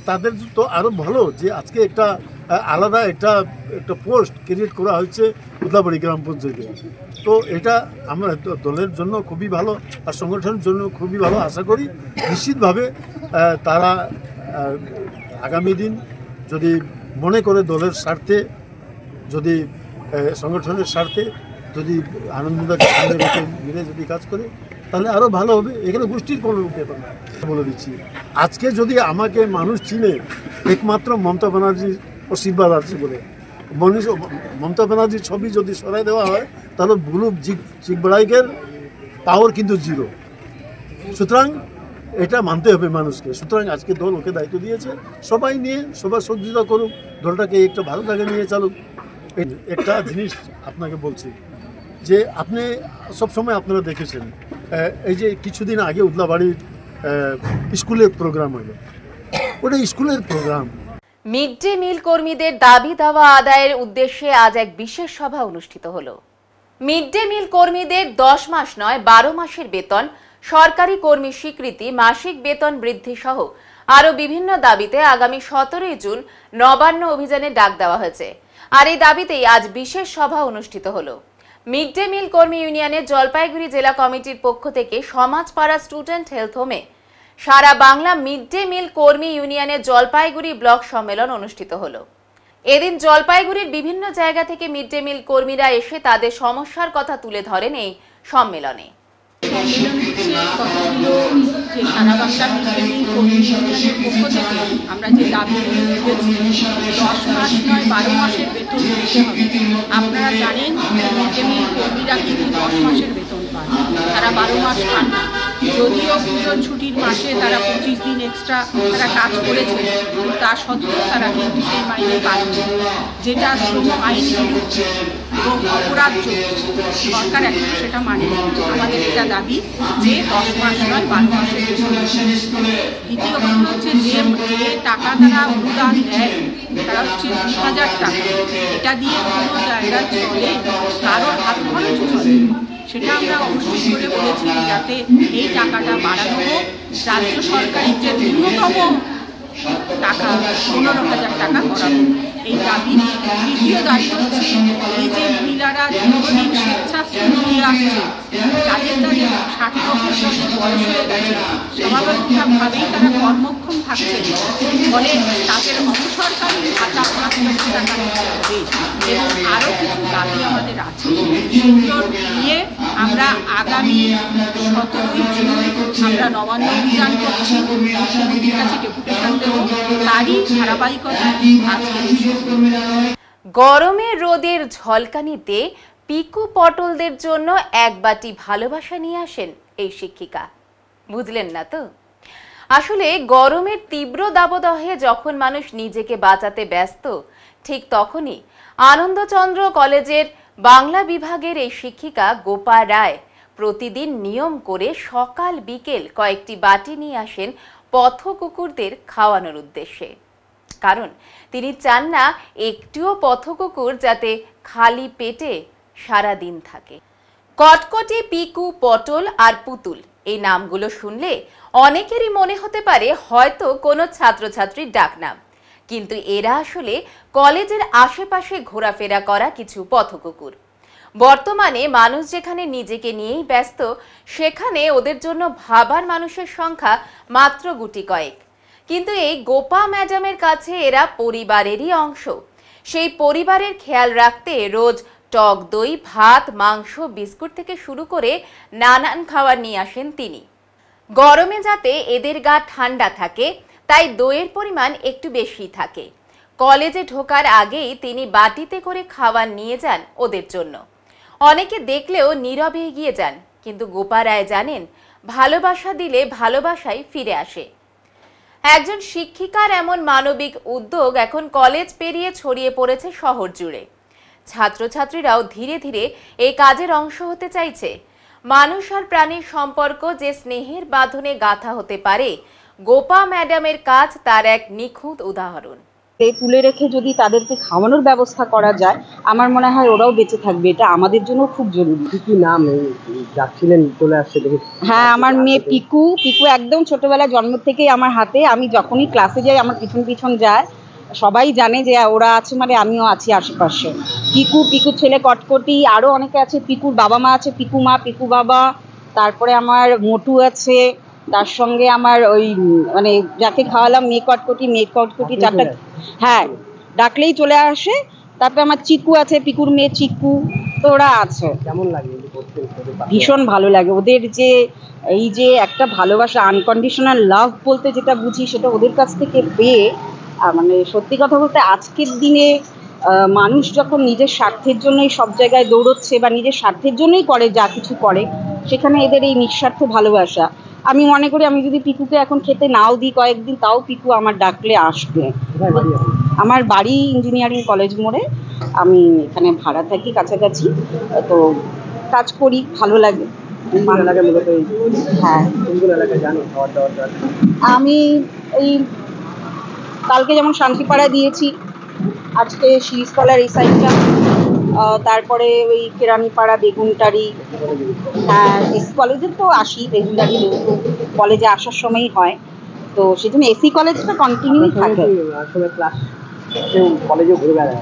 তাদের তো আরও ভালো যে আজকে একটা আলাদা একটা পোস্ট ক্রিয়েট করা হচ্ছে ওদলাবাড়ি গ্রাম পঞ্চায়েতে। তো এটা আমরা দলের জন্য খুবই ভালো আর সংগঠনের জন্য খুবই ভালো। আশা করি নিশ্চিতভাবে তারা আগামী দিন যদি মনে করে দলের স্বার্থে, যদি সংগঠনের স্বার্থে, যদি আনন্দদাকে সামনে রেখে মিলে যদি কাজ করে, তাহলে আরও ভালো হবে। এখানে গোষ্ঠীর কোনো ব্যাপার না। বলে দিচ্ছি, আজকে যদি আমাকে মানুষ চিনে একমাত্র মমতা ব্যানার্জির আশীর্বাদ আছে বলে। মমতা ব্যানার্জির ছবি যদি সরাই দেওয়া হয়, তাহলে বুলু চিকবড়াইকের পাওয়ার কিন্তু 0। সুতরাং এটা মানতে হবে মানুষকে। সুতরাং আজকে দল ওকে দায়িত্ব দিয়েছে, সবাই নিয়ে সবাই সহযোগিতা করুক, দলটাকে একটা ভালো জায়গায় নিয়ে চালুক। একটা জিনিস আপনাকে বলছি যে আপনি সবসময় আপনারা দেখেছেন, এই যে কিছুদিন আগে ওদলাবাড়ির স্কুলের প্রোগ্রাম হলো, ওটা স্কুলের প্রোগ্রাম। মিড ডে মিল কর্মীদের দাবি দাওয়া আদায়ের উদ্দেশ্যে আজ এক বিশেষ সভা অনুষ্ঠিত হলো। মিড ডে মিল কর্মীদের 10 মাস নয় 12 মাসের বেতন সরকারি কর্মী স্বীকৃতি, মাসিক বেতন বৃদ্ধি সহ আরও বিভিন্ন দাবিতে আগামী 17 জুন নবান্ন অভিযানে ডাক দেওয়া হয়েছে। আর এই দাবিতেই আজ বিশেষ সভা অনুষ্ঠিত হলো। মিড ডে মিল কর্মী ইউনিয়নের জলপাইগুড়ি জেলা কমিটির পক্ষ থেকে সমাজপাড়া স্টুডেন্ট হেলথ হোমে সারা বাংলা মিড ডে মিল কর্মী ইউনিয়নের জলপাইগুড়ি ব্লক সম্মেলন অনুষ্ঠিত হলো। এদিন জলপাইগুড়ির বিভিন্ন জায়গা থেকে মিড ডে মিল কর্মীরা এসে তাদের সমস্যার কথা তুলে ধরেন এই সম্মেলনে। সারা বাংলা মিড ডে মিল কর্মী ইউনিয়নের পক্ষ থেকে আমরা যে দাবি তুলেছি, 10 মাস নয় 12 মাসের বেতন দিতে হবে। আপনারা জানেন মিড ডে মিল কর্মীরা কিন্তু 10 মাসের বেতন পান, তারা 12 মাস পান না। যদিও পুজোর ছুটির মাসে তারা 25 দিন এক্সট্রা তারা কাজ করেছে, কিন্তু তা সত্ত্বেও তারা কিন্তু সেই মাইনে পাননি, যেটা শ্রম আইন বিরুদ্ধ এবং অপরাধযোগ্য। সরকার এখন সেটা মানে। আমাদের এটা দাবি যে 10 মাস নয় 12 মাসের বেতন। দ্বিতীয় কথা হচ্ছে যে টাকা তারা অনুদান দেয় তারা হচ্ছে 2000 টাকা, এটা দিয়ে কোনো জায়গায় চলে, কারোর হাত খরচ চলে। সেটা আমরা অবশ্যই করে বলেছি যাতে এই টাকাটা বাড়ানো হোক। রাজ্য সরকারের যে ন্যূনতম টাকা 15,000 টাকা করা হোক, এই দাবি। তৃতীয় দাবি হচ্ছে এই যে মহিলারা দীর্ঘদিন স্বেচ্ছাশ্রম দিয়ে আসছে, যাদের 60 বছর বয়স হয়ে গেছে, স্বাভাবিকভাবেই তারা কর্মক্ষম থাকছে, ফলে তাদের অবসরকারী ভাতা 5 লক্ষ টাকা দিতে হবে এবং আরও কিছু দাবি আমাদের আছে। সেগুলো নিয়ে আমরা আগামী 17 জুন আমরা নবান্ন অভিযান করছি, মুখ্যমন্ত্রীর কাছে ডেপুটেশন দেব। তারই ধারাবাহিকতায় আজকে গরমে রোদের ঝলকানিতে পিকু পটলদের জন্য এক বাটি ভালোবাসা নিয়ে আসেন এই শিক্ষিকা। বুঝলেন না তো? আসলে গরমের তীব্র দাবদাহে যখন মানুষ নিজেকে বাঁচাতে ব্যস্ত, ঠিক তখনই আনন্দচন্দ্র কলেজের বাংলা বিভাগের এই শিক্ষিকা গোপা রায় প্রতিদিন নিয়ম করে সকাল বিকেল কয়েকটি বাটি নিয়ে আসেন পথ কুকুরদের খাওয়ানোর উদ্দেশ্যে। কারণ তিনি চান না একটিও পথ কুকুর যাতে খালি পেটে সারা দিন থাকে। কটকটি, পিকু, পটল আর পুতুল এই নামগুলো শুনলে অনেকেরই মনে হতে পারে হয়তো কোনো ছাত্রছাত্রীর ডাকনাম, কিন্তু এরা আসলে কলেজের আশেপাশে ঘোরাফেরা করা কিছু পথ কুকুর। বর্তমানে মানুষ যেখানে নিজেকে নিয়েই ব্যস্ত, সেখানে ওদের জন্য ভাবার মানুষের সংখ্যা মাত্র গুটি কয়েক। কিন্তু এই গোপা ম্যাডামের কাছে এরা পরিবারেরই অংশ। সেই পরিবারের খেয়াল রাখতে রোজ টক দই, ভাত, মাংস, বিস্কুট থেকে শুরু করে নানান খাবার নিয়ে আসেন তিনি। গরমে যাতে এদের গা ঠান্ডা থাকে তাই দইয়ের পরিমাণ একটু বেশি থাকে। কলেজে ঢোকার আগেই তিনি বাটিতে করে খাবার নিয়ে যান ওদের জন্য। অনেকে দেখলেও নীরবে এগিয়ে যান, কিন্তু গোপা রায় জানেন ভালোবাসা দিলে ভালোবাসাই ফিরে আসে। একজন শিক্ষিকার এমন মানবিক উদ্যোগ এখন কলেজ পেরিয়ে ছড়িয়ে পড়েছে শহর জুড়ে। ছাত্রছাত্রীরাও ধীরে ধীরে এই কাজের অংশ হতে চাইছে। মানুষ আর প্রাণীর সম্পর্ক যে স্নেহের বাঁধনে গাঁথা হতে পারে, গোপা ম্যাডামের কাজ তার এক নিখুঁত উদাহরণ। তুলে রেখে যদি তাদেরকে খাওয়ানোর ব্যবস্থা করা যায়, আমার মনে হয় ওরাও বেঁচে থাকবে। এটা আমাদের জন্য খুব জরুরি। কি নাম যাচ্ছিলেন চলে আসছে দেখে? হ্যাঁ, আমার মেয়ে পিকু। পিকু একদম ছোটবেলায় জন্ম থেকেই আমার হাতে। আমি যখনই ক্লাসে যাই আমার পিছন পিছন যায়, সবাই জানে যে ওরা আছে মানে আমিও আছি আশেপাশে। পিকুর ছেলে কটকটি, আরও অনেকে আছে। পিকুর বাবা মা আছে, পিকু মা, পিকু বাবা। তারপরে আমার মোটু আছে, তার সঙ্গে আমার ওই মানে যাকে খাওয়ালাম মেয়ে কটকটি 4টা, হ্যাঁ ডাকলেই চলে আসে। তারপরে আমার চিকু আছে, পিকুর মেয়ে চিকু। তো ওরা আছে। কেমন লাগে? ভীষণ ভালো লাগে। ওদের যে এই যে একটা ভালোবাসা, আনকন্ডিশনাল লাভ বলতে যেটা বুঝি, সেটা ওদের কাছ থেকে পেয়ে মানে সত্যি কথা বলতে আজকের দিনে মানুষ যখন নিজের স্বার্থের জন্যই সব জায়গায় দৌড়চ্ছে বা নিজের স্বার্থের জন্যই করে যা কিছু করে, সেখানে এদের এই নিঃস্বার্থ ভালোবাসা। আমি মনে করি আমি যদি পিকুকে এখন খেতে নাও দিই কয়েকদিন, তাও পিকু আমার ডাকলে আসবে। আমার বাড়ি ইঞ্জিনিয়ারিং কলেজ মোড়ে, আমি এখানে ভাড়া থাকি কাছাকাছি, তো কাজ করি, ভালো লাগে। হ্যাঁ, আমি এই কালকে যেমন শান্তিপাড়া দিয়েছি, আজকে শিরিষতলার এই সাইডটা, তারপরে ওই কেরানিপাড়া, বেগুনটারি, হ্যাঁ এসি কলেজে তো আসি রেগুলারলি, যেহেতু কলেজে আসার সময়ই হয়, তো সেজন্য এসি কলেজটা কন্টিনিউ থাকে। আসলে ক্লাস কলেজে ঘুরে বেড়ায়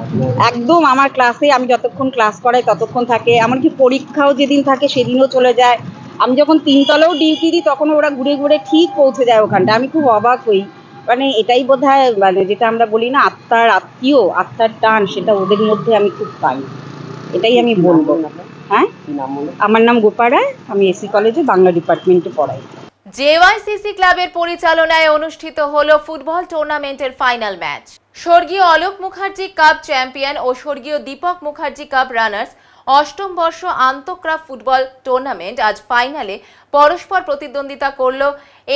একদম আমার ক্লাসে আমি যতক্ষণ ক্লাস করাই ততক্ষণ থাকে, এমনকি পরীক্ষাও যেদিন থাকে সেদিনও চলে যায়। আমি যখন 3 তলাও ডিউটি দিই তখন ওরা ঘুরে ঘুরে ঠিক পৌঁছে যায় ওখানটা। আমি খুব অবাক হই, মানে এটাই বোধহয় মানে যেটা আমরা বলি না আত্মার আত্মীয়, আত্মার টান, সেটা ওদের মধ্যে আমি খুব পাই, এটাই আমি বলবো। হ্যাঁ, আমার নাম গোপা রায়, আমি এসি কলেজে বাংলা ডিপার্টমেন্টে পড়াই। জেওয়াইসিসি ক্লাবের পরিচালনায় অনুষ্ঠিত হলো ফুটবল টুর্নামেন্টের ফাইনাল ম্যাচ। স্বর্গীয় অলোক মুখার্জি কাপ চ্যাম্পিয়ন ও স্বর্গীয় দীপক মুখার্জি কাপ রানার্স অষ্টম বর্ষ আন্তঃক্লাব ফুটবল টুর্নামেন্ট আজ ফাইনালে পরস্পর প্রতিদ্বন্দ্বিতা করল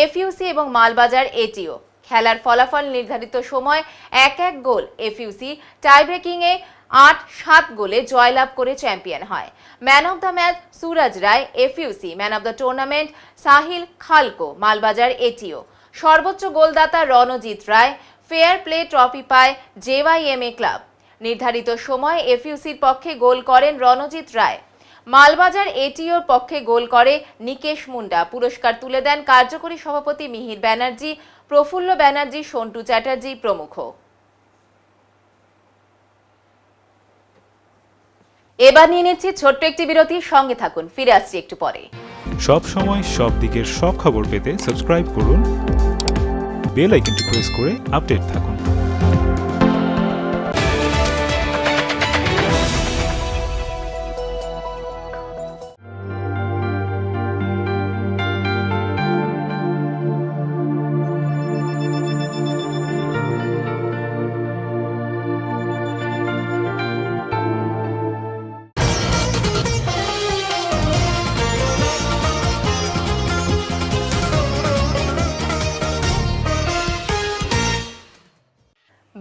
এফইউসি এবং মালবাজার এটিও। খেলার ফলাফল নির্ধারিত সময় 1-1 গোল এফইউসি, টাইব্রেকিংয়ে 8-7 গোলে জয়লাভ করে চ্যাম্পিয়ন হয়। Man of the match Suraj Roy FUC, man of the tournament Sahil খালকো মালবাজার এটিও। সর্বোচ্চ গোলদাতা Ranjit Roy. Fair play trophy পায় জেওয়াইএমএ ক্লাব। নির্ধারিত সময় এফইউসির পক্ষে গোল করেন রণজিৎ রায়, মালবাজার এটিওর পক্ষে গোল করে নিকেশ মুন্ডা। পুরস্কার তুলে দেন কার্যকরী সভাপতি মিহির ব্যানার্জি, প্রফুল্ল ব্যানার্জি, সন্টু চ্যাটার্জি প্রমুখ। এবার নিয়ে নিচ্ছি ছোট্ট একটি বিরতি, সঙ্গে থাকুন, ফিরে আসছি একটু পরে। সব সময় সব দিকের সব খবর পেতে সাবস্ক্রাইব করুন, বেল আইকনটি প্রেস করে আপডেট থাকুন।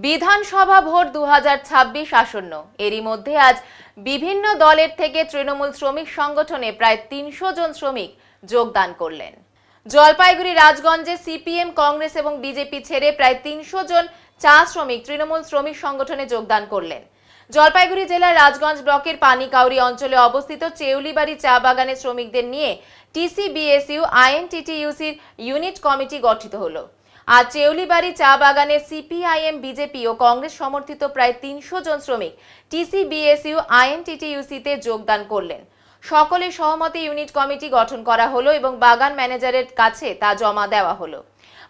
বিধানসভা ভোট 2026 আসন্ন। এরই মধ্যে আজ বিভিন্ন দলের থেকে তৃণমূল শ্রমিক সংগঠনে প্রায় 300 জন শ্রমিক যোগদান করলেন। জলপাইগুড়ি রাজগঞ্জে সিপিএম, কংগ্রেস এবং বিজেপি ছেড়ে প্রায় 300 জন চা শ্রমিক তৃণমূল শ্রমিক সংগঠনে যোগদান করলেন। জলপাইগুড়ি জেলার রাজগঞ্জ ব্লকের পানিকাউরি অঞ্চলে অবস্থিত চেউলিবাড়ি চা বাগানের শ্রমিকদের নিয়ে টিসিবিএসইউ আইএনটিটিইউসির ইউনিট কমিটি গঠিত হলো। আজ চেউলিবাড়ি চা বাগানে সিপিআইএম, বিজেপি ও কংগ্রেস সমর্থিত প্রায় 300 জন শ্রমিক টিসিবিএসইউ আইএনটিটিইউসিতে যোগদান করলেন। সকলের সহমতে ইউনিট কমিটি গঠন করা হলো এবং বাগান ম্যানেজারের কাছে তা জমা দেওয়া হলো।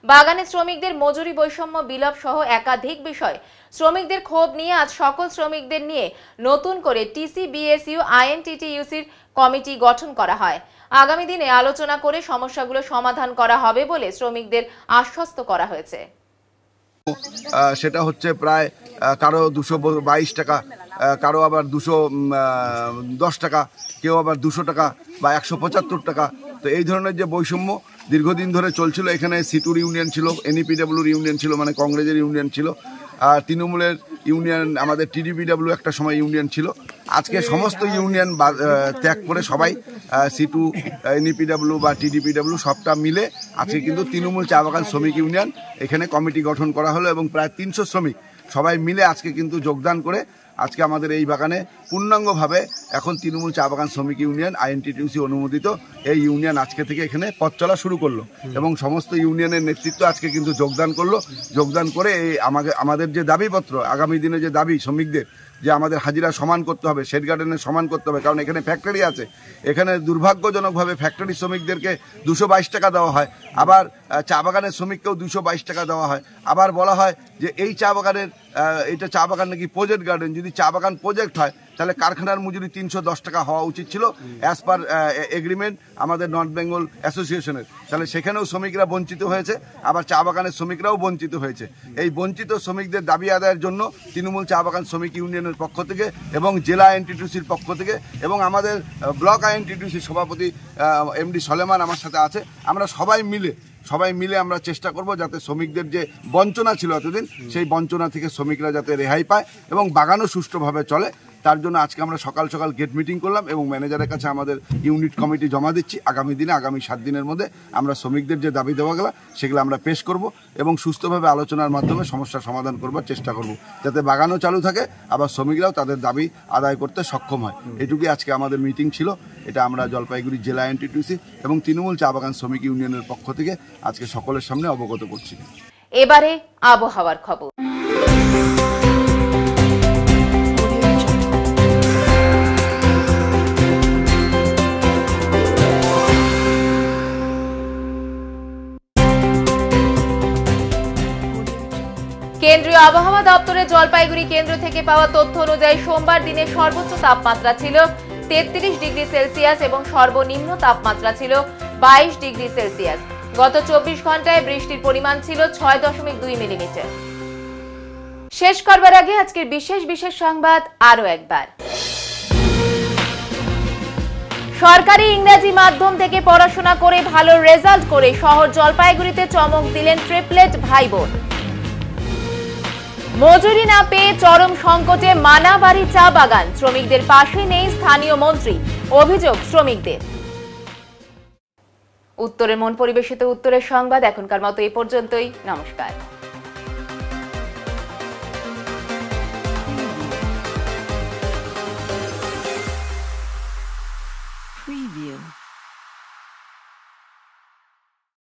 বাগানের শ্রমিকদের মজুরি বৈষম্য বিলোপ সহ একাধিক বিষয় শ্রমিকদের ক্ষোভ নিয়ে আজ সকল শ্রমিকদের নিয়ে নতুন করে টিসিবিএসইউ আইএনটিটিইউসির কমিটি গঠন করা হয়। আগামী দিনে আলোচনা করে সমস্যাগুলো সমাধান করা হবে বলে শ্রমিকদের আশ্বস্ত করা হয়েছে। সেটা হচ্ছে প্রায় কারো 222 টাকা, কারো আবার 210 টাকা, কেউ আবার 200 টাকা বা 175 টাকা। তো এই ধরনের যে বৈষম্য দীর্ঘদিন ধরে চলছিল, এখানে সিটুর ইউনিয়ন ছিল, এনইপিডব্লিউর ইউনিয়ন ছিল, মানে কংগ্রেসের ইউনিয়ন ছিল, আর তৃণমূলের ইউনিয়ন, আমাদের টিডিপিডব্লিউ একটা সময় ইউনিয়ন ছিল। আজকে সমস্ত ইউনিয়ন ত্যাগ করে সবাই সিটু, এনইপিডব্লিউ বা টিডিপিডব্লিউ সবটা মিলে আজকে কিন্তু তৃণমূল চা বাগান শ্রমিক ইউনিয়ন এখানে কমিটি গঠন করা হলো এবং প্রায় 300 শ্রমিক সবাই মিলে আজকে কিন্তু যোগদান করে আজকে আমাদের এই বাগানে পূর্ণাঙ্গভাবে এখন তৃণমূল চা বাগান শ্রমিক ইউনিয়ন আইএনটিটিইউসি অনুমোদিত এই ইউনিয়ন আজকে থেকে এখানে পথ চলা শুরু করলো এবং সমস্ত ইউনিয়নের নেতৃত্ব আজকে কিন্তু যোগদান করলো। যোগদান করে এই আমাদের যে দাবিপত্র, আগামী দিনে যে দাবি শ্রমিকদের, যে আমাদের হাজিরা সমান করতে হবে, শেড গার্ডেনের সমান করতে হবে, কারণ এখানে ফ্যাক্টরি আছে। এখানে দুর্ভাগ্যজনকভাবে ফ্যাক্টরি শ্রমিকদেরকে 222 টাকা দেওয়া হয়, আবার চা বাগানের শ্রমিককেও 222 টাকা দেওয়া হয়। আবার বলা হয় যে এই চা বাগানের, এটা চা বাগান নাকি প্রজেক্ট গার্ডেন, যদি চা বাগান প্রজেক্ট হয় তাহলে কারখানার মজুরি 310 টাকা হওয়া উচিত ছিল অ্যাজ পার এগ্রিমেন্ট আমাদের নর্থ বেঙ্গল অ্যাসোসিয়েশনের। তাহলে সেখানেও শ্রমিকরা বঞ্চিত হয়েছে, আবার চা বাগানের শ্রমিকরাও বঞ্চিত হয়েছে। এই বঞ্চিত শ্রমিকদের দাবি আদায়ের জন্য তৃণমূল চা বাগান শ্রমিক ইউনিয়নের পক্ষ থেকে এবং জেলা আইএনটিটিইউসির পক্ষ থেকে এবং আমাদের ব্লক আইএনটিটিইউসির সভাপতি এমডি সলেমান আমার সাথে আছে, আমরা সবাই মিলে আমরা চেষ্টা করব যাতে শ্রমিকদের যে বঞ্চনা ছিল এতদিন, সেই বঞ্চনা থেকে শ্রমিকরা যাতে রেহাই পায় এবং বাগানও সুষ্ঠুভাবে চলে, তার জন্য আজকে আমরা সকাল সকাল গেট মিটিং করলাম এবং ম্যানেজারের কাছে আমাদের ইউনিট কমিটি জমা দিচ্ছি। আগামী দিনে আগামী 7 দিনের মধ্যে আমরা শ্রমিকদের যে দাবি দেওয়াগুলো সেগুলো আমরা পেশ করব এবং সুস্থভাবে আলোচনার মাধ্যমে সমস্যার সমাধান করবার চেষ্টা করব, যাতে বাগানও চালু থাকে আবার শ্রমিকরাও তাদের দাবি আদায় করতে সক্ষম হয়। এটুকুই আজকে আমাদের মিটিং ছিল। এটা আমরা জলপাইগুড়ি জেলা এনটিটিউসি এবং তৃণমূল চা বাগান শ্রমিক ইউনিয়নের পক্ষ থেকে আজকে সকলের সামনে অবগত করছি। এবারে আবহাওয়ার খবর। কেন্দ্রীয় আবহাওয়া দপ্তরের জলপাইগুড়ি কেন্দ্র থেকে পাওয়া তথ্য অনুযায়ী সোমবার দিনে সর্বোচ্চ তাপমাত্রা ছিল 33 ডিগ্রি সেলসিয়াস এবং সর্বনিম্ন তাপমাত্রা ছিল 22 ডিগ্রি সেলসিয়াস। গত 24 ঘন্টায় বৃষ্টির পরিমাণ ছিল 6.2 মিলিমিটার। শেষ করবার আগে আজকের বিশেষ সংবাদ আরো একবার। সরকারি ইংরেজি মাধ্যম থেকে পড়াশোনা করে ভালো রেজাল্ট করে শহর জলপাইগুড়িতে চমক দিলেন ট্রিপলেট ভাই বোন। মজুরি না পেয়ে চরম সংকটে মানাবাড়ি চা বাগান, শ্রমিকদের পাশে নেই স্থানীয় মন্ত্রী, অভিযোগ শ্রমিকদের। উত্তরের মন পরিবেশিত উত্তরের সংবাদ এখনকার মতো এই পর্যন্তই। নমস্কার।